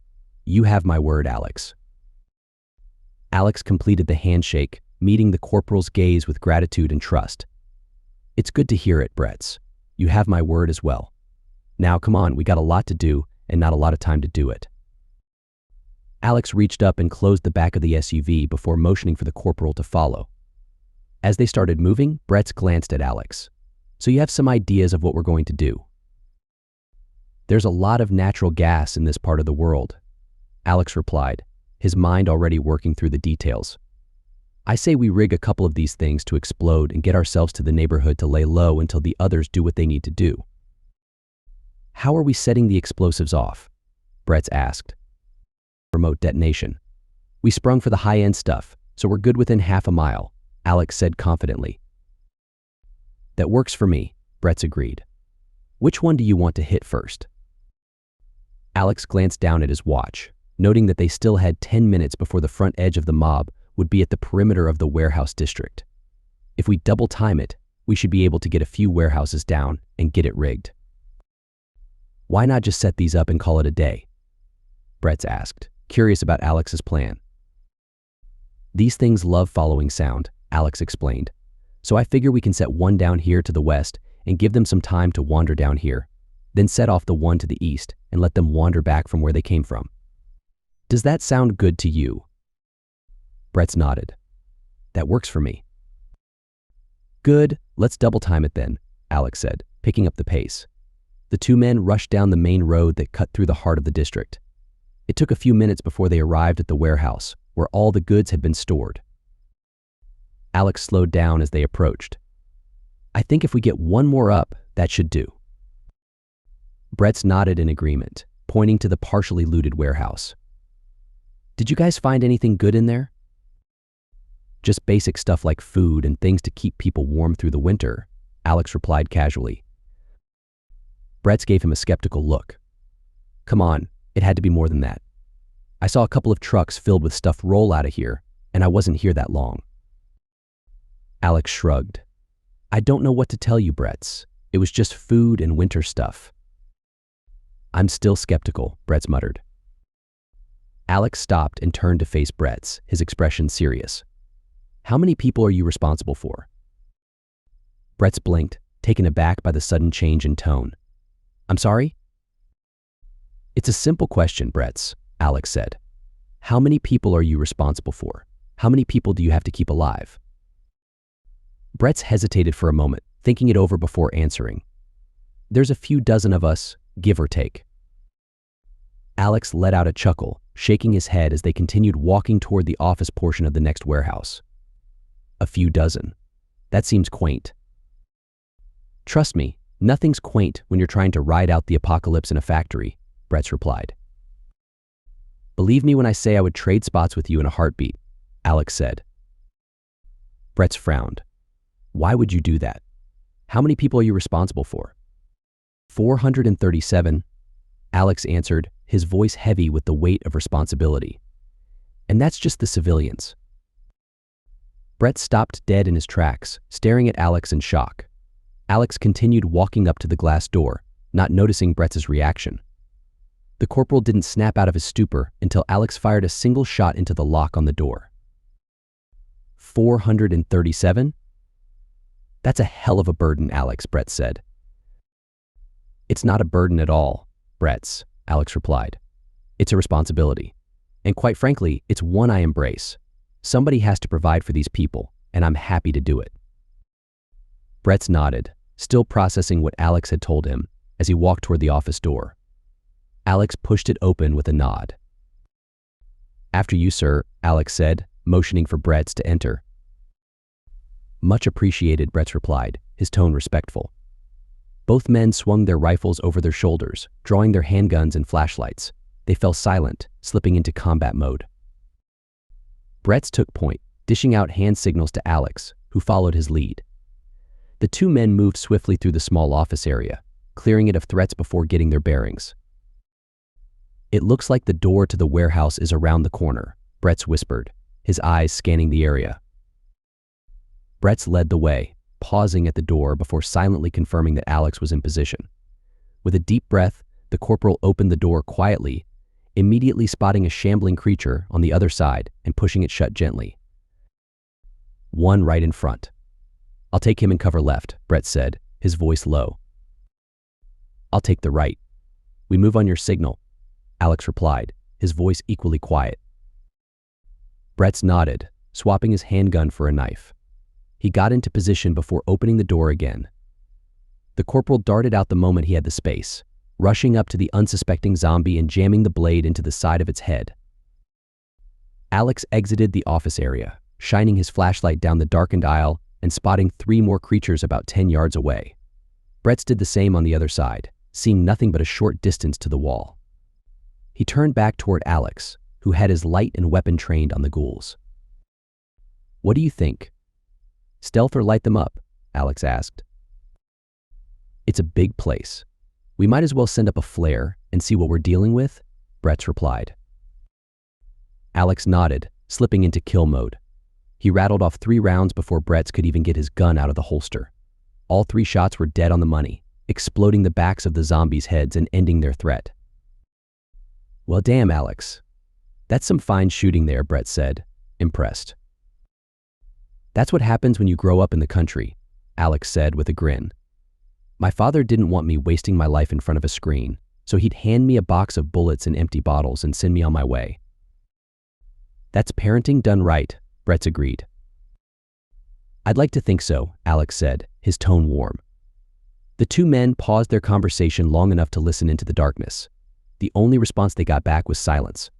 You have my word, Alex. Alex completed the handshake, meeting the corporal's gaze with gratitude and trust. It's good to hear it, Brett. You have my word as well. Now, come on, we got a lot to do and not a lot of time to do it. Alex reached up and closed the back of the SUV before motioning for the corporal to follow. As they started moving, Brett glanced at Alex. So you have some ideas of what we're going to do? There's a lot of natural gas in this part of the world, Alex replied, his mind already working through the details. I say we rig a couple of these things to explode and get ourselves to the neighborhood to lay low until the others do what they need to do. How are we setting the explosives off? Brett asked. Remote detonation. We sprung for the high-end stuff, so we're good within half a mile, Alex said confidently. That works for me, Brett agreed. Which one do you want to hit first? Alex glanced down at his watch, noting that they still had 10 minutes before the front edge of the mob would be at the perimeter of the warehouse district. If we double time it, we should be able to get a few warehouses down and get it rigged. Why not just set these up and call it a day? Brett asked, curious about Alex's plan. These things love following sound, Alex explained. So I figure we can set one down here to the west and give them some time to wander down here, then set off the one to the east and let them wander back from where they came from. Does that sound good to you? Brett nodded. That works for me. Good, let's double time it then, Alex said, picking up the pace. The 2 men rushed down the main road that cut through the heart of the district. It took a few minutes before they arrived at the warehouse, where all the goods had been stored. Alex slowed down as they approached. I think if we get one more up, that should do. Brett nodded in agreement, pointing to the partially looted warehouse. Did you guys find anything good in there? Just basic stuff like food and things to keep people warm through the winter, Alex replied casually. Brett gave him a skeptical look. Come on, it had to be more than that. I saw a couple of trucks filled with stuff roll out of here, and I wasn't here that long. Alex shrugged. I don't know what to tell you, Brett. It was just food and winter stuff. I'm still skeptical, Brett muttered. Alex stopped and turned to face Brett, his expression serious. How many people are you responsible for? Brett blinked, taken aback by the sudden change in tone. I'm sorry? It's a simple question, Brett, Alex said. How many people are you responsible for? How many people do you have to keep alive? Brett hesitated for a moment, thinking it over before answering. There's a few dozen of us, give or take. Alex let out a chuckle, shaking his head as they continued walking toward the office portion of the next warehouse. A few dozen. That seems quaint. Trust me, nothing's quaint when you're trying to ride out the apocalypse in a factory, Brett replied. Believe me when I say I would trade spots with you in a heartbeat, Alex said. Brett frowned. Why would you do that? How many people are you responsible for? 437, Alex answered, his voice heavy with the weight of responsibility. And that's just the civilians. Brett stopped dead in his tracks, staring at Alex in shock. Alex continued walking up to the glass door, not noticing Brett's reaction. The corporal didn't snap out of his stupor until Alex fired a single shot into the lock on the door. 437? That's a hell of a burden, Alex, Brett said. It's not a burden at all, Brett, Alex replied. It's a responsibility. And quite frankly, it's one I embrace. Somebody has to provide for these people, and I'm happy to do it. Brett nodded, still processing what Alex had told him, as he walked toward the office door. Alex pushed it open with a nod. After you, sir, Alex said, motioning for Brett to enter. Much appreciated, Brett replied, his tone respectful. Both men swung their rifles over their shoulders, drawing their handguns and flashlights. They fell silent, slipping into combat mode. Brett took point, dishing out hand signals to Alex, who followed his lead. The two men moved swiftly through the small office area, clearing it of threats before getting their bearings. It looks like the door to the warehouse is around the corner, Brett whispered, his eyes scanning the area. Brett led the way, pausing at the door before silently confirming that Alex was in position. With a deep breath, the corporal opened the door quietly, immediately spotting a shambling creature on the other side and pushing it shut gently. One right in front. I'll take him and cover left, Brett said, his voice low. I'll take the right. We move on your signal, Alex replied, his voice equally quiet. Brett nodded, swapping his handgun for a knife. He got into position before opening the door again. The corporal darted out the moment he had the space, rushing up to the unsuspecting zombie and jamming the blade into the side of its head. Alex exited the office area, shining his flashlight down the darkened aisle and spotting 3 more creatures about 10 yards away. Brett did the same on the other side, seeing nothing but a short distance to the wall. He turned back toward Alex, who had his light and weapon trained on the ghouls. What do you think? Stealth or light them up? Alex asked. It's a big place. We might as well send up a flare and see what we're dealing with, Brett replied. Alex nodded, slipping into kill mode. He rattled off 3 rounds before Brett could even get his gun out of the holster. All 3 shots were dead on the money, exploding the backs of the zombies' heads and ending their threat. Well, damn, Alex. That's some fine shooting there, Brett said, impressed. That's what happens when you grow up in the country, Alex said with a grin. My father didn't want me wasting my life in front of a screen, so he'd hand me a box of bullets and empty bottles and send me on my way. That's parenting done right, Brett agreed. I'd like to think so, Alex said, his tone warm. The 2 men paused their conversation long enough to listen into the darkness. The only response they got back was silence.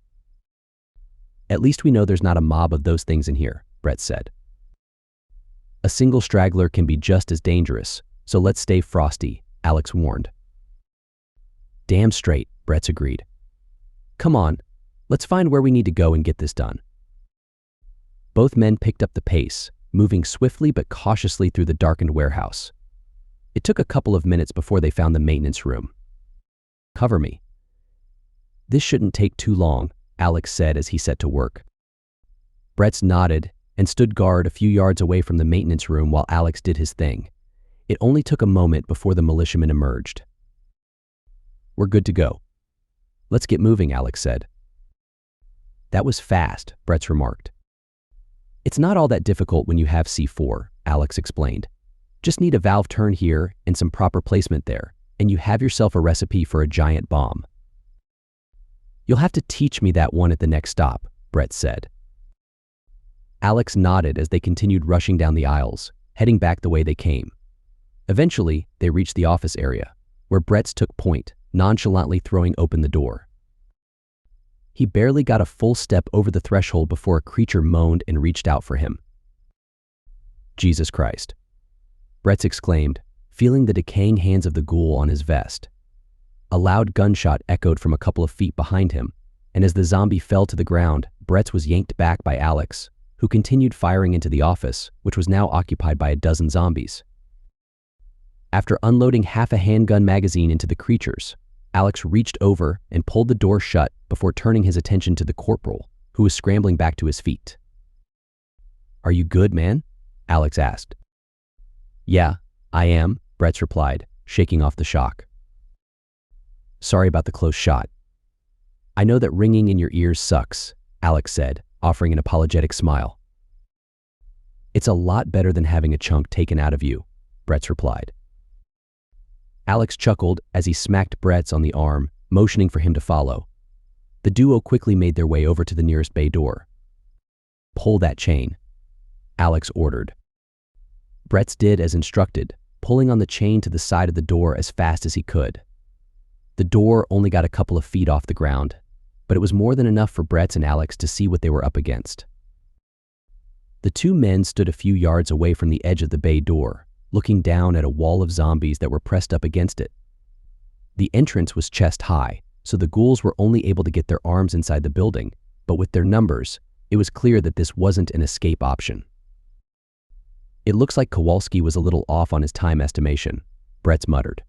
At least we know there's not a mob of those things in here, Brett said. A single straggler can be just as dangerous, so let's stay frosty, Alex warned. Damn straight, Brett agreed. Come on, let's find where we need to go and get this done. Both men picked up the pace, moving swiftly but cautiously through the darkened warehouse. It took a couple of minutes before they found the maintenance room. Cover me. This shouldn't take too long, Alex said as he set to work. Brett nodded and stood guard a few yards away from the maintenance room while Alex did his thing. It only took a moment before the militiamen emerged. We're good to go. Let's get moving, Alex said. That was fast, Brett remarked. It's not all that difficult when you have C4, Alex explained. Just need a valve turn here and some proper placement there, and you have yourself a recipe for a giant bomb. You'll have to teach me that one at the next stop, Brett said. Alex nodded as they continued rushing down the aisles, heading back the way they came. Eventually, they reached the office area, where Brett's took point, nonchalantly throwing open the door. He barely got a full step over the threshold before a creature moaned and reached out for him. Jesus Christ, Brett exclaimed, feeling the decaying hands of the ghoul on his vest. A loud gunshot echoed from a couple of feet behind him, and as the zombie fell to the ground, Brett was yanked back by Alex, who continued firing into the office, which was now occupied by a dozen zombies. After unloading half a handgun magazine into the creatures, Alex reached over and pulled the door shut before turning his attention to the corporal, who was scrambling back to his feet. "Are you good, man?" Alex asked. "Yeah, I am," Brett replied, shaking off the shock. "Sorry about the close shot." "I know that ringing in your ears sucks," Alex said, offering an apologetic smile. "It's a lot better than having a chunk taken out of you," Brett replied. Alex chuckled as he smacked Brett on the arm, motioning for him to follow. The duo quickly made their way over to the nearest bay door. "Pull that chain," Alex ordered. Brett did as instructed, pulling on the chain to the side of the door as fast as he could. The door only got a couple of feet off the ground, but it was more than enough for Brett and Alex to see what they were up against. The two men stood a few yards away from the edge of the bay door, looking down at a wall of zombies that were pressed up against it. The entrance was chest high, so the ghouls were only able to get their arms inside the building, but with their numbers, it was clear that this wasn't an escape option. "It looks like Kowalski was a little off on his time estimation," Brett muttered.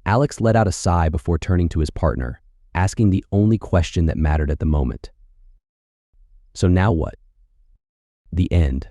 Alex let out a sigh before turning to his partner, asking the only question that mattered at the moment. "So now what?" "The end,"